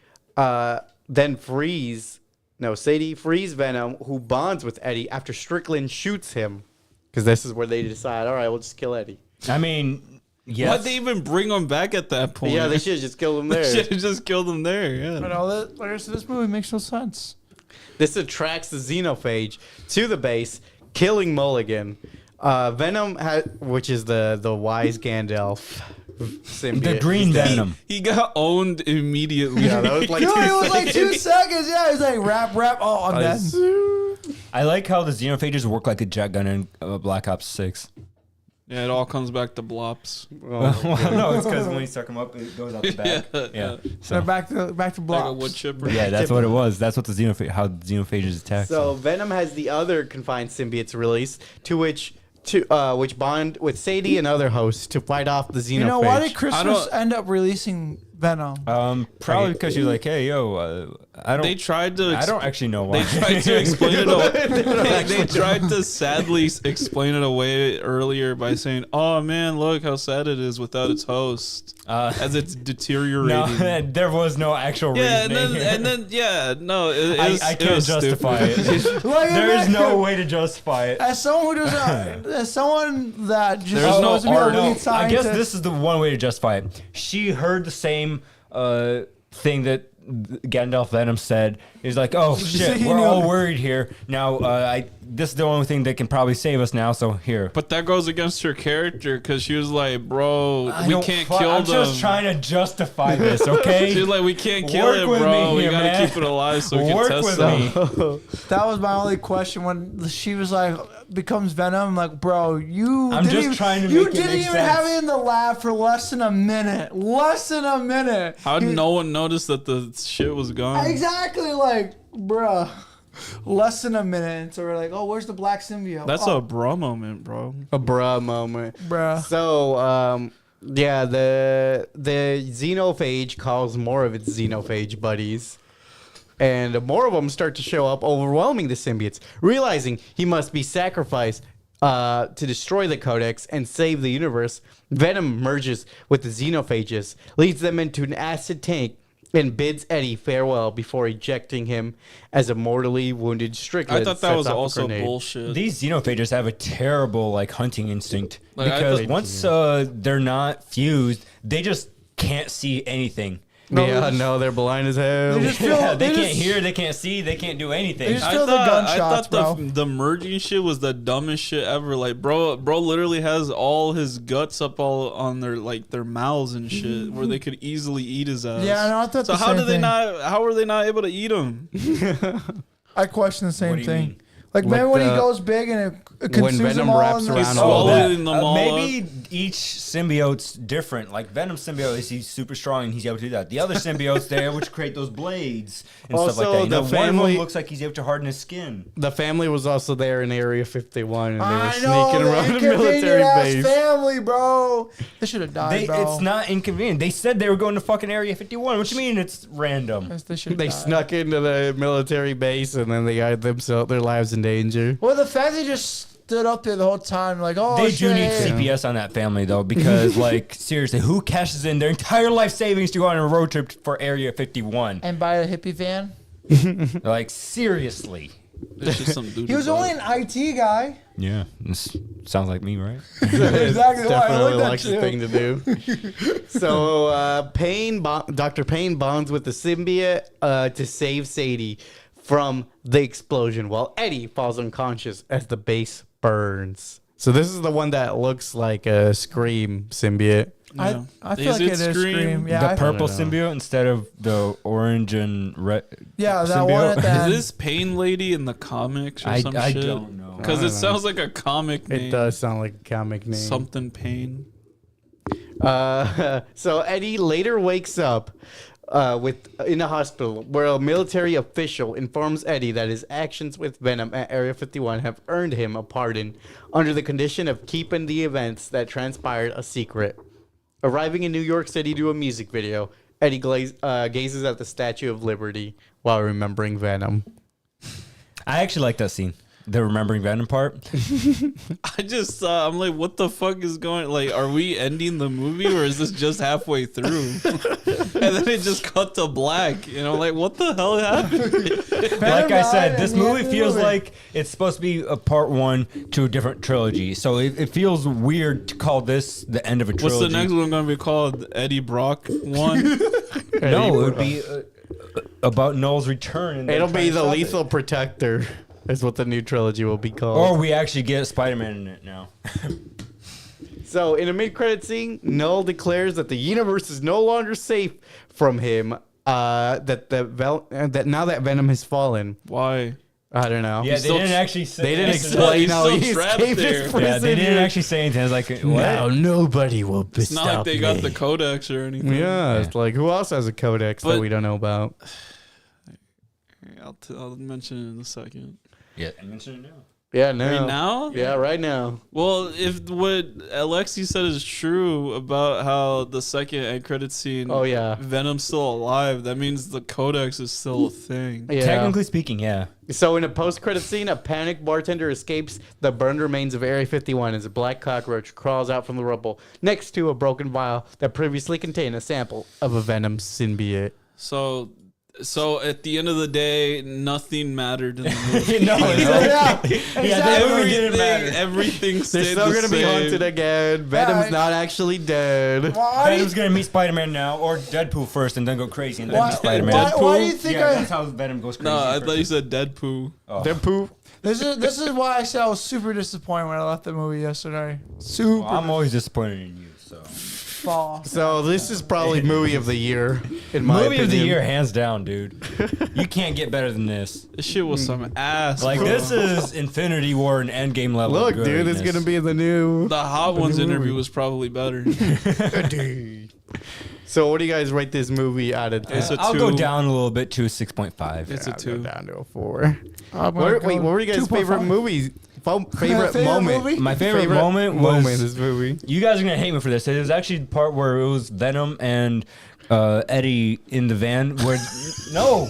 Speaker 3: Sadie frees Venom, who bonds with Eddie after Strickland shoots him, because this is where they decide, all right, we'll just kill Eddie.
Speaker 2: I mean, yes.
Speaker 4: Why'd they even bring him back at that point?
Speaker 3: Yeah, they should have just killed him
Speaker 4: They
Speaker 3: there.
Speaker 4: should have just killed him there.
Speaker 1: You
Speaker 4: Yeah.
Speaker 1: know, this movie makes no sense.
Speaker 3: This attracts the xenophage to the base, killing Mulligan. Venom, which is the wise Gandalf symbiote.
Speaker 2: The green Venom.
Speaker 4: He got owned immediately.
Speaker 3: Yeah, that was like
Speaker 1: Yo,
Speaker 3: 2
Speaker 1: it was like 2
Speaker 3: seconds.
Speaker 1: seconds. Yeah, he was like rap. Oh, I'm dead.
Speaker 2: I like how the xenophages work like a jet gun in Black Ops 6.
Speaker 4: Yeah, it all comes back to blops.
Speaker 3: Oh,
Speaker 2: Well, no, it's because when you suck them up, it goes out the back.
Speaker 4: Yeah.
Speaker 2: Yeah.
Speaker 1: So
Speaker 2: So,
Speaker 1: back to
Speaker 4: Like a
Speaker 1: blocks.
Speaker 4: wood chipper.
Speaker 2: yeah, that's what it was. That's what how the xenophages attack.
Speaker 3: So Venom has the other confined symbiotes released, which bond with Sadie and other hosts to fight off the xenophage.
Speaker 1: You know, why did
Speaker 4: I
Speaker 1: Christmas
Speaker 4: don't-
Speaker 1: end up releasing Venom?
Speaker 2: Probably because you're like, hey, yo, I don't.
Speaker 4: They tried to.
Speaker 2: I don't actually know why.
Speaker 4: They tried to explain it away. They tried to sadly explain it away earlier by saying, "Oh man, look how sad it is without its host as it's deteriorating."
Speaker 2: No, there was no actual
Speaker 4: Yeah,
Speaker 2: reasoning.
Speaker 4: and then no, it was,
Speaker 2: I
Speaker 4: it
Speaker 2: can't
Speaker 4: was
Speaker 2: justify
Speaker 4: stupid.
Speaker 2: it.
Speaker 1: Like,
Speaker 2: There is no way to justify it.
Speaker 1: As someone who doesn't, as someone that just
Speaker 4: There's no
Speaker 1: supposed to be a
Speaker 4: art.
Speaker 1: lead
Speaker 2: I
Speaker 1: scientist,
Speaker 2: guess this is the one way to justify it. She heard the same thing that Gandalf Venom said. He's like, oh shit,
Speaker 1: He
Speaker 2: we're
Speaker 1: knew.
Speaker 2: all worried here. Now, this is the only thing that can probably save us now, so here.
Speaker 4: But that goes against her character because she was like, "Bro,
Speaker 2: I
Speaker 4: we
Speaker 2: don't
Speaker 4: can't
Speaker 2: fu-
Speaker 4: kill
Speaker 2: I'm
Speaker 4: them."
Speaker 2: just trying to justify this, okay?
Speaker 4: She's like, "We can't kill
Speaker 2: Work
Speaker 4: it,
Speaker 2: with
Speaker 4: bro.
Speaker 2: me
Speaker 4: We
Speaker 2: here,
Speaker 4: gotta
Speaker 2: man.
Speaker 4: keep it alive so we can
Speaker 2: Work
Speaker 4: test
Speaker 2: with
Speaker 4: it."
Speaker 2: me.
Speaker 1: that was my only question when she was like, becomes Venom. I'm like, bro, you.
Speaker 2: I'm
Speaker 1: didn't
Speaker 2: just
Speaker 1: even-
Speaker 2: trying to
Speaker 1: You
Speaker 2: make it
Speaker 1: didn't
Speaker 2: make
Speaker 1: even
Speaker 2: sense.
Speaker 1: have it in the lab for less than a minute. Less than a minute.
Speaker 4: How did
Speaker 1: You-
Speaker 4: no one notice that the shit was gone?
Speaker 1: Exactly, like, bruh. Less than a minute. So we're like, oh, where's the black symbiote?
Speaker 4: That's
Speaker 1: oh,
Speaker 4: a bra moment, bro.
Speaker 3: a bruh moment?
Speaker 1: bruh.
Speaker 3: So, yeah, the xenophage calls more of its xenophage buddies and more of them start to show up, overwhelming the symbiotes. Realizing he must be sacrificed to destroy the Codex and save the universe, Venom merges with the xenophages, leads them into an acid tank, and bids Eddie farewell before ejecting him as a mortally wounded Strickland.
Speaker 4: I thought that
Speaker 3: sets
Speaker 4: was
Speaker 3: off a
Speaker 4: also
Speaker 3: grenade.
Speaker 4: bullshit.
Speaker 2: These xenophages have a terrible like hunting instinct
Speaker 4: Like, I
Speaker 2: because
Speaker 4: thought-
Speaker 2: once they're not fused, they just can't see anything.
Speaker 3: Yeah, no, they're blind as hell.
Speaker 1: They just feel-
Speaker 2: Yeah, they
Speaker 1: they
Speaker 2: can't
Speaker 1: just-
Speaker 2: hear, they can't see, they can't do anything.
Speaker 1: They just feel the gunshots, bro.
Speaker 4: the merging shit was the dumbest shit ever. Like, bro literally has all his guts up all on their mouths and shit, where they could easily eat his ass.
Speaker 1: Yeah, I know. I thought
Speaker 4: So
Speaker 1: the
Speaker 4: how
Speaker 1: same
Speaker 4: did they
Speaker 1: thing.
Speaker 4: not? How were they not able to eat him?
Speaker 1: I question the
Speaker 2: What
Speaker 1: same
Speaker 2: do you
Speaker 1: thing.
Speaker 2: mean?
Speaker 1: Like, remember when he
Speaker 3: the-
Speaker 1: goes big and it consumes
Speaker 3: Venom
Speaker 1: them all
Speaker 3: wraps
Speaker 1: in the
Speaker 3: around
Speaker 1: soul?
Speaker 3: all
Speaker 4: swallowing
Speaker 3: that.
Speaker 4: them all
Speaker 2: Maybe each symbiote's different. Like Venom symbiote, he's super strong and he's able to do that. The other symbiotes, they're able to create those blades and stuff like
Speaker 3: Also,
Speaker 2: that. You know,
Speaker 3: the
Speaker 2: one of
Speaker 3: family-
Speaker 2: them looks like he's able to harden his skin.
Speaker 3: The family was also there in Area 51, and they were
Speaker 1: I
Speaker 3: sneaking
Speaker 1: know,
Speaker 3: around
Speaker 1: the
Speaker 3: the military
Speaker 1: inconvenient-ass
Speaker 3: base.
Speaker 1: family, bro. They should have died, bro.
Speaker 2: It's not inconvenient. They said they were going to fucking Area 51. What you mean it's random?
Speaker 1: They should
Speaker 3: They snuck into the military base, and then they got their lives in danger.
Speaker 1: Well, the fact they just stood up there the whole time, like, oh,
Speaker 2: They
Speaker 1: shit.
Speaker 2: do need CPS on that family though, because like seriously, who cashes in their entire life savings to go on a road trip for Area 51?
Speaker 1: And buy a hippie van.
Speaker 2: Like seriously.
Speaker 4: It's just some dude.
Speaker 1: He was only an IT guy.
Speaker 2: Yeah, this sounds like me, right?
Speaker 1: Exactly why I
Speaker 3: Definitely
Speaker 1: like
Speaker 3: likes
Speaker 1: that
Speaker 3: the thing to do. So Dr. Payne bonds with the symbiote to save Sadie from the explosion, while Eddie falls unconscious as the base burns. So this is the one that looks like a Scream symbiote.
Speaker 4: Yeah.
Speaker 1: I feel like
Speaker 4: it
Speaker 1: it is Scream. Yeah,
Speaker 2: the
Speaker 1: I-
Speaker 2: purple
Speaker 3: don't know.
Speaker 2: symbiote instead of the orange and red.
Speaker 1: Yeah, that
Speaker 2: symbiote.
Speaker 1: one at the end.
Speaker 4: Is this Pain Lady in the comics or
Speaker 2: I
Speaker 4: some
Speaker 2: I
Speaker 4: shit?
Speaker 2: don't know.
Speaker 4: Because
Speaker 3: I
Speaker 4: it
Speaker 3: don't know.
Speaker 4: sounds like a comic name.
Speaker 3: It does sound like a comic name.
Speaker 4: Something Pain.
Speaker 3: So Eddie later wakes up in a hospital where a military official informs Eddie that his actions with Venom at Area 51 have earned him a pardon under the condition of keeping the events that transpired a secret. Arriving in New York City to a music video, Eddie gazes at the Statue of Liberty while remembering Venom.
Speaker 2: I actually like that scene. The remembering Venom part.
Speaker 4: I just I'm like, what the fuck is going? Like, are we ending the movie or is this just halfway through? And then it just cut to black. You know, like what the hell happened?
Speaker 2: Like I said,
Speaker 1: died
Speaker 2: this
Speaker 1: and the
Speaker 2: movie
Speaker 1: end of the
Speaker 2: feels
Speaker 1: movie.
Speaker 2: like it's supposed to be a part one to a different trilogy. So it feels weird to call this the end of a trilogy.
Speaker 4: What's the next one going to be called? Eddie Brock 1?
Speaker 2: No, it would be about Noel's return. And
Speaker 3: It'll
Speaker 2: them
Speaker 3: be
Speaker 2: trying to
Speaker 3: the
Speaker 2: stop it.
Speaker 3: Lethal Protector, is what the new trilogy will be called.
Speaker 2: Or we actually get Spider-Man in it now.
Speaker 3: So, in a mid-credit scene, Noel declares that the universe is no longer safe from him. That now that Venom has fallen,
Speaker 4: Why?
Speaker 3: I don't know.
Speaker 2: Yeah, they
Speaker 4: still
Speaker 2: didn't actually say.
Speaker 3: They didn't
Speaker 2: He's
Speaker 3: explain
Speaker 4: he's
Speaker 3: how
Speaker 4: still
Speaker 3: he
Speaker 4: trapped
Speaker 3: escaped
Speaker 4: there.
Speaker 3: his
Speaker 2: Yeah,
Speaker 3: prison.
Speaker 2: they didn't
Speaker 3: here.
Speaker 2: actually say anything. It's like, what?
Speaker 3: Now nobody will
Speaker 4: It's not like they got the codex or anything.
Speaker 3: Yeah, it's like who else has a codex that
Speaker 4: But-
Speaker 3: we don't know about?
Speaker 4: I'll mention it in a second.
Speaker 2: Yeah, I mentioned it now.
Speaker 3: Yeah, no.
Speaker 4: Right now?
Speaker 3: Yeah, right now.
Speaker 4: Well, if what Alexi said is true about how the second end credit scene,
Speaker 3: Oh, yeah.
Speaker 4: Venom's still alive, that means the codex is still a thing.
Speaker 3: Yeah.
Speaker 2: Technically speaking, yeah.
Speaker 3: So in a post-credit scene, a panicked bartender escapes the burned remains of Area 51 as a black cockroach crawls out from the rubble next to a broken vial that previously contained a sample of a Venom symbiote.
Speaker 4: So at the end of the day, nothing mattered in the movie.
Speaker 2: No,
Speaker 1: Yeah, exactly.
Speaker 4: Everything stayed
Speaker 3: They're still
Speaker 4: the
Speaker 3: going to be
Speaker 4: same.
Speaker 3: hunted again. Venom's
Speaker 1: I-
Speaker 3: not actually dead.
Speaker 1: Why?
Speaker 2: Venom's gonna meet Spider-Man now, or Deadpool first, and then go crazy, and then
Speaker 1: Why,
Speaker 2: meet Spider-Man.
Speaker 1: why do you think
Speaker 2: Yeah,
Speaker 1: I?
Speaker 2: that's how Venom goes crazy.
Speaker 4: No, I
Speaker 2: first.
Speaker 4: thought you said Deadpool.
Speaker 2: Oh.
Speaker 3: Deadpool.
Speaker 1: This is why I said I was super disappointed when I left the movie yesterday. Super.
Speaker 2: Well, I'm always disappointed in you. So
Speaker 1: fall.
Speaker 3: So this is probably movie of the year, in my
Speaker 2: movie of the
Speaker 3: opinion.
Speaker 2: year, hands down, dude. You can't get better than this.
Speaker 4: This shit was some ass.
Speaker 2: Like
Speaker 4: bro.
Speaker 2: this is Infinity War and Endgame level.
Speaker 3: Look,
Speaker 2: of
Speaker 3: dude, it's
Speaker 2: greatness.
Speaker 3: going to be the new...
Speaker 4: The Hot Ones
Speaker 3: new
Speaker 4: interview
Speaker 3: movie.
Speaker 4: was probably better.
Speaker 3: So what do you guys rate this movie out of 10?
Speaker 4: It's a
Speaker 2: I'll go
Speaker 4: 2.
Speaker 2: down a little bit to a 6.5.
Speaker 4: It's a
Speaker 3: I'll go
Speaker 4: 2.
Speaker 3: down to a 4.
Speaker 1: I'm gonna
Speaker 3: Wait,
Speaker 1: go
Speaker 3: what were you guys'
Speaker 1: 2.5.
Speaker 3: favorite movies? Favorite moment?
Speaker 1: movie?
Speaker 2: My favorite moment was
Speaker 3: in this movie.
Speaker 2: You guys are gonna hate me for this. It was actually the part where it was Venom and Eddie in the van. Where no,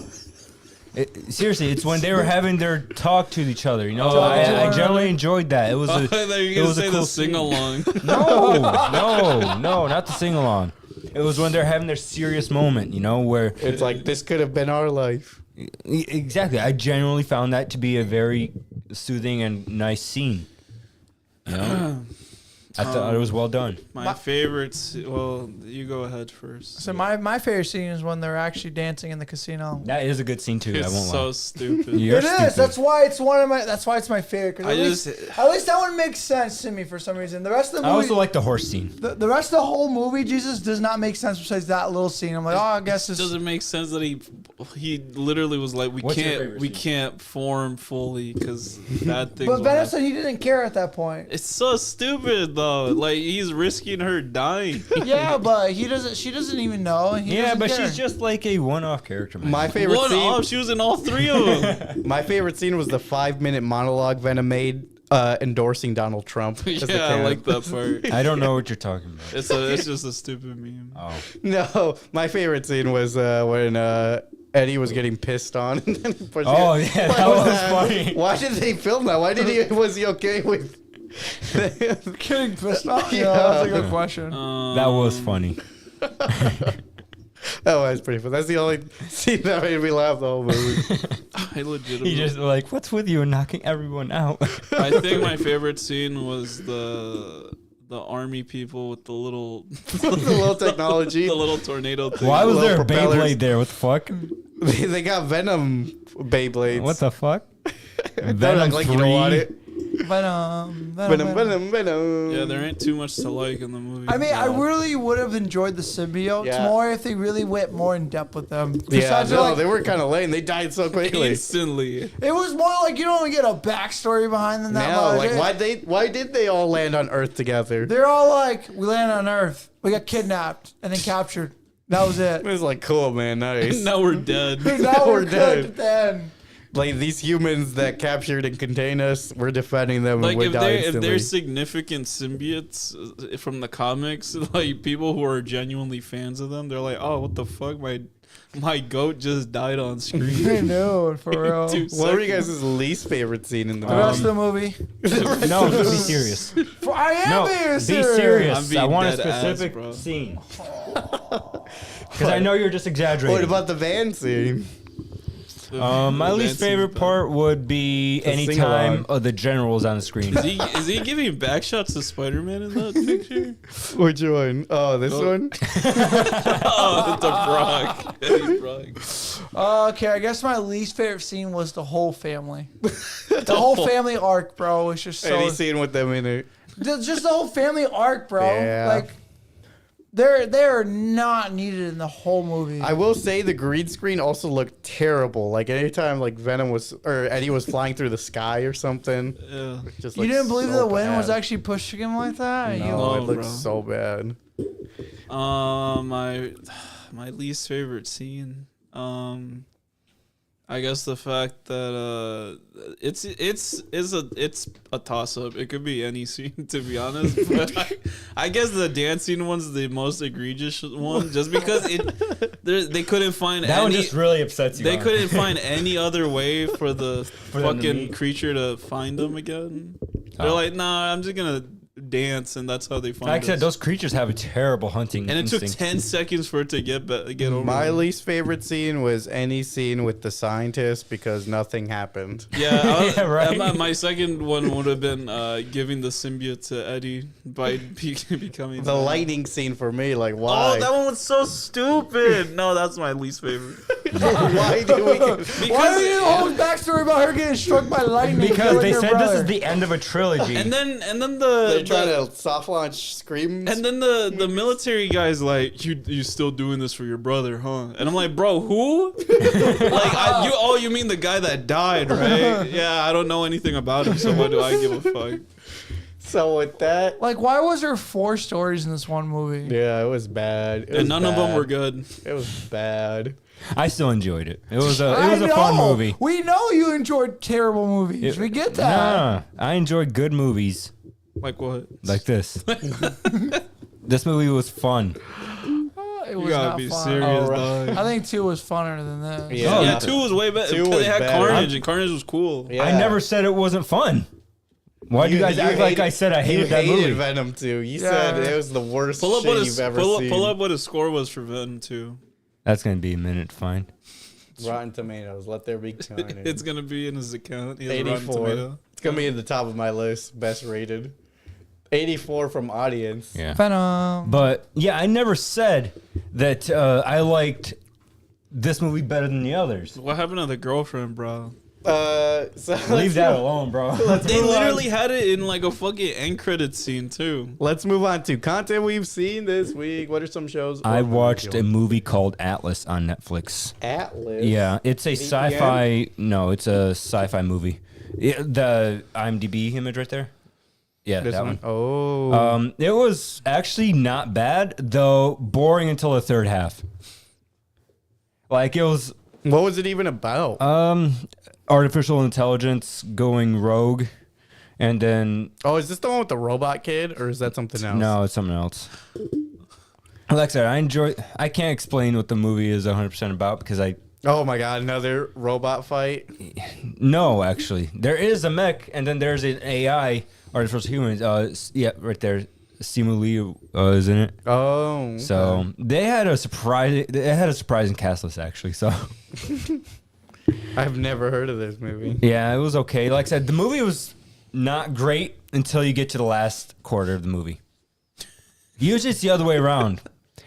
Speaker 2: Seriously, it's when they were having their talk to each other. You know,
Speaker 4: Oh,
Speaker 2: I generally enjoyed that. It was
Speaker 4: I
Speaker 2: a,
Speaker 4: thought you
Speaker 2: it
Speaker 4: were
Speaker 2: was
Speaker 4: gonna say
Speaker 2: a cool
Speaker 4: the sing along.
Speaker 2: No, not the sing along. It was when they're having their serious moment. You know, where
Speaker 3: It's like this could have been our life.
Speaker 2: exactly. I genuinely found that to be a very soothing and nice scene. You know, I thought it was well done.
Speaker 4: My favorites. Well, you go ahead first.
Speaker 1: So my favorite scene is when they're actually dancing in the casino.
Speaker 2: That is a good scene too. I
Speaker 4: It's
Speaker 2: won't
Speaker 4: so
Speaker 2: lie.
Speaker 4: stupid.
Speaker 2: You're
Speaker 1: It is.
Speaker 2: stupid.
Speaker 1: That's why it's one of my. That's why it's my favorite. 'Cause
Speaker 4: I
Speaker 1: at least that one makes sense to me for some reason. The rest of the
Speaker 2: I
Speaker 1: movie,
Speaker 2: also like the horse scene.
Speaker 1: the rest of the whole movie, Jesus does not make sense besides that little scene. I'm like, oh, I guess
Speaker 4: It
Speaker 1: this.
Speaker 4: doesn't make sense that he literally was like,
Speaker 2: What's your favorite
Speaker 4: we
Speaker 2: scene?
Speaker 4: can't form fully because bad things.
Speaker 1: But
Speaker 4: will
Speaker 1: Venom
Speaker 4: happen.
Speaker 1: said he didn't care at that point.
Speaker 4: It's so stupid though. Like he's risking her dying.
Speaker 1: Yeah, but he doesn't. She doesn't even know. And he
Speaker 2: Yeah,
Speaker 1: doesn't
Speaker 2: but
Speaker 1: care.
Speaker 2: she's just like a one-off character. Man.
Speaker 3: My favorite
Speaker 4: One
Speaker 3: scene.
Speaker 4: off, she was in all three of them.
Speaker 3: My favorite scene was the 5-minute monologue Venom made endorsing Donald Trump. as the
Speaker 4: Yeah, I
Speaker 3: camp.
Speaker 4: like that part.
Speaker 2: I don't know what you're talking about.
Speaker 4: It's just a stupid meme.
Speaker 2: Oh,
Speaker 3: No, my favorite scene was when Eddie was getting pissed on. And then he pushed
Speaker 2: Oh,
Speaker 3: it.
Speaker 2: yeah,
Speaker 3: Like,
Speaker 2: that was
Speaker 3: what?
Speaker 2: funny.
Speaker 3: Why did they film that? Why did he? Was he okay with?
Speaker 1: Getting pissed off.
Speaker 3: Yeah.
Speaker 1: Yeah, that's a good question.
Speaker 2: that was funny.
Speaker 3: That was pretty fun. That's the only scene that made me laugh the whole movie.
Speaker 4: I legitimately.
Speaker 2: He just like, what's with you knocking everyone out?
Speaker 4: I think my favorite scene was the army people with the little
Speaker 3: The little technology.
Speaker 4: the little tornado thing.
Speaker 2: Why was
Speaker 3: Little
Speaker 2: there a
Speaker 3: propellers.
Speaker 2: Beyblade there? What the fuck?
Speaker 3: They got Venom Beyblades.
Speaker 2: What the fuck?
Speaker 3: Don't
Speaker 2: Venom
Speaker 3: act like you don't want
Speaker 2: 3?
Speaker 3: it.
Speaker 1: Venom.
Speaker 3: Venom.
Speaker 4: Yeah, there ain't too much to like in the movie.
Speaker 1: I mean, I really would have enjoyed the symbiotes
Speaker 3: Yeah.
Speaker 1: more if they really went more in depth with them.
Speaker 3: Yeah,
Speaker 1: Besides,
Speaker 3: no,
Speaker 1: like,
Speaker 3: they were kind of lame. They died so quickly.
Speaker 4: instantly.
Speaker 1: it was more like you don't get a backstory behind them that
Speaker 3: Now,
Speaker 1: much.
Speaker 3: like, why did they all land on Earth together?
Speaker 1: They're all like, we landed on Earth, we got kidnapped and then captured. That was it.
Speaker 3: It was like, cool, man, nice.
Speaker 4: Now we're dead.
Speaker 1: now we're
Speaker 3: We're dead.
Speaker 1: good at the end.
Speaker 3: Like these humans that captured and contained us, we're defending them
Speaker 4: Like
Speaker 3: and we
Speaker 4: if
Speaker 3: die
Speaker 4: they're
Speaker 3: instantly.
Speaker 4: significant symbiotes from the comics, like people who are genuinely fans of them, they're like, oh, what the fuck, my goat just died on screen.
Speaker 1: I know, for real.
Speaker 4: Two
Speaker 3: What were you
Speaker 4: seconds.
Speaker 3: guys' least favorite scene in the
Speaker 1: The rest of
Speaker 3: movie?
Speaker 1: the movie.
Speaker 2: No, be serious.
Speaker 1: I am
Speaker 2: No,
Speaker 1: being
Speaker 2: be
Speaker 1: serious.
Speaker 2: serious.
Speaker 4: I'm being
Speaker 2: I want a
Speaker 4: dead ass,
Speaker 2: specific
Speaker 4: bro.
Speaker 2: scene. Because I know you're just exaggerating.
Speaker 3: What about the van scene?
Speaker 2: My least favorite part would be
Speaker 3: The
Speaker 2: anytime
Speaker 3: sing-along.
Speaker 2: the general's on the screen.
Speaker 4: Is he giving back shots to Spider-Man in that picture?
Speaker 3: Which one? Oh, this
Speaker 4: Oh.
Speaker 3: one?
Speaker 4: Oh, the Brock. Eddie Brock.
Speaker 1: Okay, I guess my least favorite scene was the whole family. The whole family arc, bro, was just so.
Speaker 3: Any scene with them in it?
Speaker 1: Just the whole family arc, bro.
Speaker 3: Yeah.
Speaker 1: Like, they're not needed in the whole movie.
Speaker 3: I will say the green screen also looked terrible. Like anytime like Venom was or Eddie was flying through the sky or something.
Speaker 4: Yeah.
Speaker 3: Just
Speaker 1: you
Speaker 3: looked
Speaker 1: didn't believe
Speaker 3: so
Speaker 1: the wind was
Speaker 3: bad.
Speaker 1: actually pushing him like that?
Speaker 3: No,
Speaker 4: No,
Speaker 3: it looked
Speaker 4: bro.
Speaker 3: so bad.
Speaker 4: My least favorite scene. I guess the fact that it's a toss up. It could be any scene, to be honest. But I guess the dancing one's the most egregious one, just because they couldn't find
Speaker 2: That one
Speaker 4: any.
Speaker 2: just really upsets you.
Speaker 4: They
Speaker 2: huh?
Speaker 4: couldn't find any other way for the
Speaker 2: them to
Speaker 4: fucking
Speaker 2: meet.
Speaker 4: creature to find them again. They're
Speaker 2: Oh.
Speaker 4: like, nah, I'm just gonna dance, and that's how they find
Speaker 2: Like I said,
Speaker 4: us.
Speaker 2: those creatures have a terrible hunting
Speaker 4: And it took
Speaker 2: instinct.
Speaker 4: 10 seconds for it to get over.
Speaker 3: My least favorite scene was any scene with the scientist because nothing happened.
Speaker 4: Yeah,
Speaker 2: Yeah, right.
Speaker 4: My second one would have been giving the symbiote to Eddie by becoming
Speaker 3: The lightning scene for me, like why?
Speaker 4: Oh, that one was so stupid. No, that's my least favorite.
Speaker 3: Why do we?
Speaker 1: Why do you the whole backstory about her getting struck by lightning?
Speaker 2: Because
Speaker 1: killing
Speaker 2: they
Speaker 1: her
Speaker 2: said
Speaker 1: brother?
Speaker 2: this is the end of a trilogy.
Speaker 4: And then
Speaker 3: They're trying to soft launch screams.
Speaker 4: And then the military guy's like, you still doing this for your brother, huh? And I'm like, bro, who? Like, you mean the guy that died, right? Yeah, I don't know anything about him, so why do I give a fuck?
Speaker 3: So with that,
Speaker 1: Like, why was there 4 stories in this one movie?
Speaker 3: yeah, it was bad. It was
Speaker 4: And none of them
Speaker 3: bad.
Speaker 4: were good.
Speaker 3: It was bad.
Speaker 2: I still enjoyed it. It was a
Speaker 1: I
Speaker 2: fun
Speaker 1: know.
Speaker 2: movie.
Speaker 1: We know you enjoyed terrible movies. We get that.
Speaker 2: Nah, I enjoyed good movies
Speaker 4: Like what?
Speaker 2: like this. This movie was fun.
Speaker 1: It
Speaker 4: You
Speaker 1: was
Speaker 4: gotta
Speaker 1: not
Speaker 4: be
Speaker 1: fun.
Speaker 4: serious,
Speaker 3: Oh, right.
Speaker 4: dog.
Speaker 1: I think 2 was funner than this.
Speaker 3: Yeah.
Speaker 4: Yeah, 2 was way better.
Speaker 3: 2
Speaker 4: Because
Speaker 3: was
Speaker 4: they had
Speaker 3: better.
Speaker 4: Carnage, and Carnage was cool.
Speaker 3: Yeah.
Speaker 2: I never said it wasn't fun. Why do you guys act like I said I hated that movie?
Speaker 3: Venom 2. You
Speaker 1: Yeah.
Speaker 3: said it was the worst
Speaker 4: Pull up
Speaker 3: shit
Speaker 4: what
Speaker 3: you've ever seen.
Speaker 4: pull up what his score was for Venom 2.
Speaker 2: That's gonna be a minute to find.
Speaker 3: Rotten Tomatoes. Let there be carnage.
Speaker 4: It's gonna be in his account. He has a Rotten
Speaker 3: 84.
Speaker 4: Tomato.
Speaker 3: It's gonna be at the top of my list. Best rated. 84 from audience.
Speaker 2: Yeah.
Speaker 1: Venom.
Speaker 2: But yeah, I never said that I liked this movie better than the others.
Speaker 4: What happened to the girlfriend, bro?
Speaker 3: So
Speaker 2: Leave that alone, bro.
Speaker 4: They literally had it in like a fucking end credit scene too.
Speaker 3: Let's move on to content we've seen this week. What are some shows?
Speaker 2: I watched a movie called Atlas on Netflix.
Speaker 3: Atlas.
Speaker 2: Yeah, it's a
Speaker 3: VPN?
Speaker 2: sci-fi. No, it's a sci-fi movie. The IMDb image right there. Yeah,
Speaker 3: This
Speaker 2: that
Speaker 3: one.
Speaker 2: one.
Speaker 3: Oh.
Speaker 2: It was actually not bad, though boring until the third half. Like it was
Speaker 3: What was it even about?
Speaker 2: artificial intelligence going rogue, and then
Speaker 3: Oh, is this the one with the robot kid, or is that something else?
Speaker 2: no, it's something else. Like I said, I can't explain what the movie is 100% about because
Speaker 3: Oh my god, another robot fight.
Speaker 2: no, actually, there is a mech, and then there's an AI, artificial human. Yeah, right there. Simu Lee is in it.
Speaker 3: Oh. okay.
Speaker 2: So they had a surprising cast list actually. So
Speaker 3: I've never heard of this movie.
Speaker 2: yeah, it was okay. Like I said, the movie was not great until you get to the last quarter of the movie. Usually it's the other way around,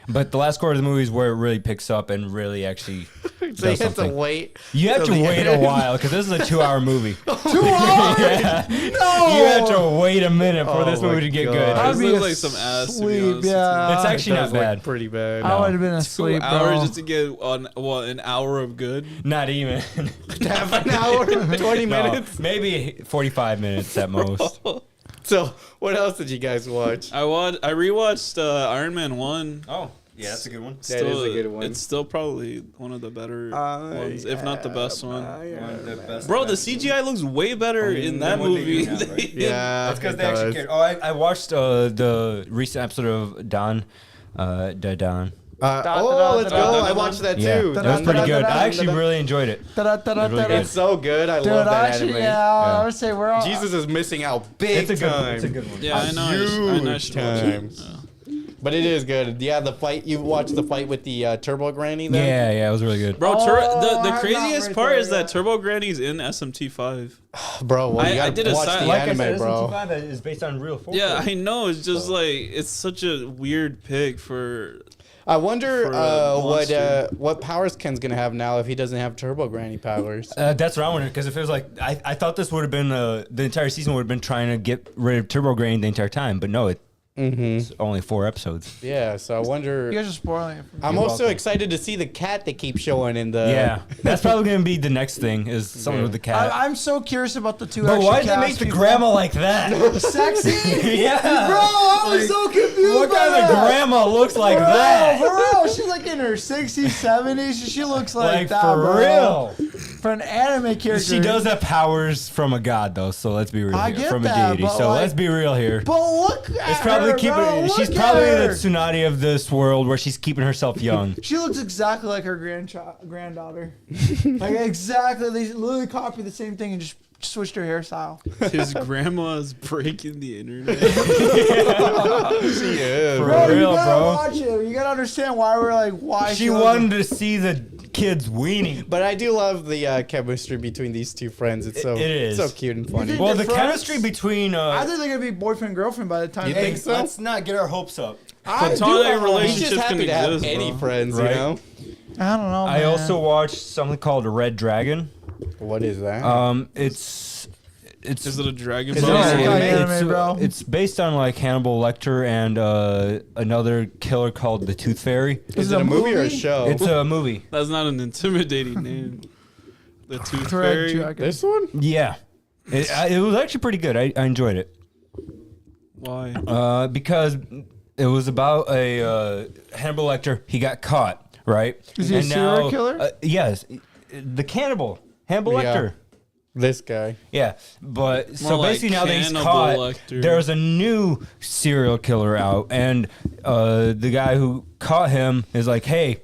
Speaker 2: but the last quarter of the movie is where it really picks up and really actually
Speaker 3: So you
Speaker 2: does
Speaker 3: have to
Speaker 2: something.
Speaker 3: wait.
Speaker 2: You have
Speaker 3: till
Speaker 2: to
Speaker 3: the
Speaker 2: wait a
Speaker 3: end.
Speaker 2: while because this is a 2-hour movie.
Speaker 1: 2 hours?
Speaker 2: Yeah.
Speaker 1: No!
Speaker 2: You have to wait a minute for
Speaker 3: Oh
Speaker 2: this
Speaker 3: my
Speaker 2: movie to get
Speaker 3: God.
Speaker 2: good.
Speaker 1: I'd
Speaker 4: This
Speaker 1: be
Speaker 4: looks like some ass, to be
Speaker 1: asleep,
Speaker 4: honest.
Speaker 1: yeah.
Speaker 2: It's actually
Speaker 3: It does
Speaker 2: not
Speaker 3: look
Speaker 2: bad.
Speaker 3: pretty bad.
Speaker 1: I would have been
Speaker 4: 2
Speaker 1: asleep,
Speaker 4: hours
Speaker 1: bro.
Speaker 4: just to get on an hour of good.
Speaker 2: Not even.
Speaker 3: Half an hour, 20
Speaker 2: No,
Speaker 3: minutes.
Speaker 2: maybe 45 minutes at most.
Speaker 3: So, what else did you guys watch?
Speaker 4: I rewatched Iron Man 1.
Speaker 2: Oh, yeah, that's a good one.
Speaker 3: That is a good one.
Speaker 4: It's still probably one of the better ones, if not the best one.
Speaker 2: Bro,
Speaker 4: Bro, the CGI looks way better in that movie.
Speaker 3: Yeah,
Speaker 2: That's because
Speaker 3: it
Speaker 2: they actually
Speaker 3: does.
Speaker 2: cared. Oh, I watched the recent episode of Don. Don.
Speaker 3: Let's go. I watched that
Speaker 2: Yeah,
Speaker 3: too.
Speaker 2: it was pretty good. I actually really enjoyed it.
Speaker 1: Da-da-da-da-da-da.
Speaker 3: It's so good. I
Speaker 1: Dude,
Speaker 3: love that
Speaker 1: actually,
Speaker 3: anime.
Speaker 1: yeah, I would say we're all.
Speaker 3: Jesus is missing out big time.
Speaker 2: It's a good one.
Speaker 4: Yeah, I know. I know I should watch it.
Speaker 3: Huge But it is good. Yeah, the fight. You watched the fight with the Turbo Granny then?
Speaker 2: Yeah, it was really good.
Speaker 4: Bro,
Speaker 1: Oh,
Speaker 4: the
Speaker 1: I'm
Speaker 4: craziest
Speaker 1: not
Speaker 4: part
Speaker 1: right
Speaker 4: is
Speaker 1: there,
Speaker 4: that Turbo Granny's in SMT5.
Speaker 3: Bro, well, you
Speaker 4: I
Speaker 3: gotta
Speaker 4: did a
Speaker 3: watch
Speaker 4: side-
Speaker 3: the
Speaker 4: like
Speaker 3: anime, bro.
Speaker 2: SMT5 is based on real folklore.
Speaker 4: Yeah, I know. It's just like it's such a weird pick for.
Speaker 3: I wonder
Speaker 4: For a monster.
Speaker 3: what powers Ken's gonna have now if he doesn't have Turbo Granny powers.
Speaker 2: That's what I wondered because if it was like I thought this would have been the entire season would have been trying to get rid of Turbo Grain the entire time, but no, it's only 4 episodes.
Speaker 3: Yeah, so I wonder.
Speaker 1: You guys are spoiling it. For me.
Speaker 3: I'm
Speaker 2: You're
Speaker 3: also
Speaker 2: welcome.
Speaker 3: excited to see the cat they keep showing in the.
Speaker 2: Yeah, that's probably gonna be the next thing is something with the cat.
Speaker 1: I'm so curious about the 2
Speaker 2: but
Speaker 1: extra
Speaker 2: why did they
Speaker 1: cast
Speaker 2: make the
Speaker 1: people.
Speaker 2: grandma like that?
Speaker 1: Sexy?
Speaker 2: Yeah,
Speaker 1: Bro, I was so confused.
Speaker 2: what
Speaker 1: by
Speaker 2: kind of
Speaker 1: that.
Speaker 2: grandma looks like
Speaker 1: Bro,
Speaker 2: that?
Speaker 1: For real, she's like in her 60s, 70s. She looks like,
Speaker 2: Like
Speaker 1: that,
Speaker 2: for
Speaker 1: bro.
Speaker 2: real.
Speaker 1: For an anime character.
Speaker 2: She does have powers from a god though, so let's be real.
Speaker 1: I
Speaker 2: here.
Speaker 1: get
Speaker 2: From
Speaker 1: that,
Speaker 2: a deity,
Speaker 1: but
Speaker 2: so
Speaker 1: like-
Speaker 2: let's be real here.
Speaker 1: But look at
Speaker 2: It's probably
Speaker 1: her, bro.
Speaker 2: she's
Speaker 1: Look
Speaker 2: probably
Speaker 1: at
Speaker 2: the
Speaker 1: her.
Speaker 2: tsunami of this world where she's keeping herself young.
Speaker 1: She looks exactly like her granddaughter. Like exactly. They literally copied the same thing and just switched her hairstyle.
Speaker 4: His grandma's breaking the internet.
Speaker 3: She is.
Speaker 2: For
Speaker 1: Bro,
Speaker 2: real,
Speaker 1: you gotta
Speaker 2: bro.
Speaker 1: watch it. You gotta understand why we're like, why
Speaker 2: She
Speaker 1: looks-
Speaker 2: wanted to see the kids weaning.
Speaker 3: But I do love the chemistry between these two friends. It's so
Speaker 2: It is.
Speaker 3: so cute and funny.
Speaker 1: think-
Speaker 2: Well, the
Speaker 1: They're friends?
Speaker 2: chemistry between
Speaker 1: I think they're gonna be boyfriend and girlfriend by the time.
Speaker 3: You
Speaker 1: they-
Speaker 3: think so?
Speaker 2: let's not get our hopes up.
Speaker 1: I do
Speaker 4: Platonic
Speaker 1: have-
Speaker 3: He's
Speaker 4: relationships
Speaker 3: just
Speaker 4: can
Speaker 3: happy to have
Speaker 4: exist,
Speaker 3: any
Speaker 4: bro.
Speaker 3: friends,
Speaker 2: Right.
Speaker 3: you know.
Speaker 1: I don't know.
Speaker 2: I
Speaker 1: man.
Speaker 2: also watched something called Red Dragon.
Speaker 3: What is that?
Speaker 2: It's
Speaker 4: Is it a Dragon
Speaker 3: Is it
Speaker 4: Ball?
Speaker 3: an
Speaker 1: Isekai
Speaker 3: anime?
Speaker 1: anime, bro.
Speaker 2: It's based on like Hannibal Lecter and another killer called the Tooth Fairy.
Speaker 3: is it a movie or a show?
Speaker 2: It's a movie.
Speaker 4: That's not an intimidating name. The Tooth
Speaker 1: Red
Speaker 4: Fairy.
Speaker 1: Dragon.
Speaker 3: This one?
Speaker 2: Yeah, it was actually pretty good. I enjoyed it.
Speaker 4: Why?
Speaker 2: Because it was about a Hannibal Lecter. He got caught, right?
Speaker 1: Is he a serial killer?
Speaker 2: Yes, the cannibal Hannibal
Speaker 3: Yeah.
Speaker 2: Lecter.
Speaker 3: This guy.
Speaker 2: Yeah, but so
Speaker 4: More like
Speaker 2: basically now that he's
Speaker 4: Hannibal
Speaker 2: caught,
Speaker 4: Lecter.
Speaker 2: there's a new serial killer out, and the guy who caught him is like, "Hey,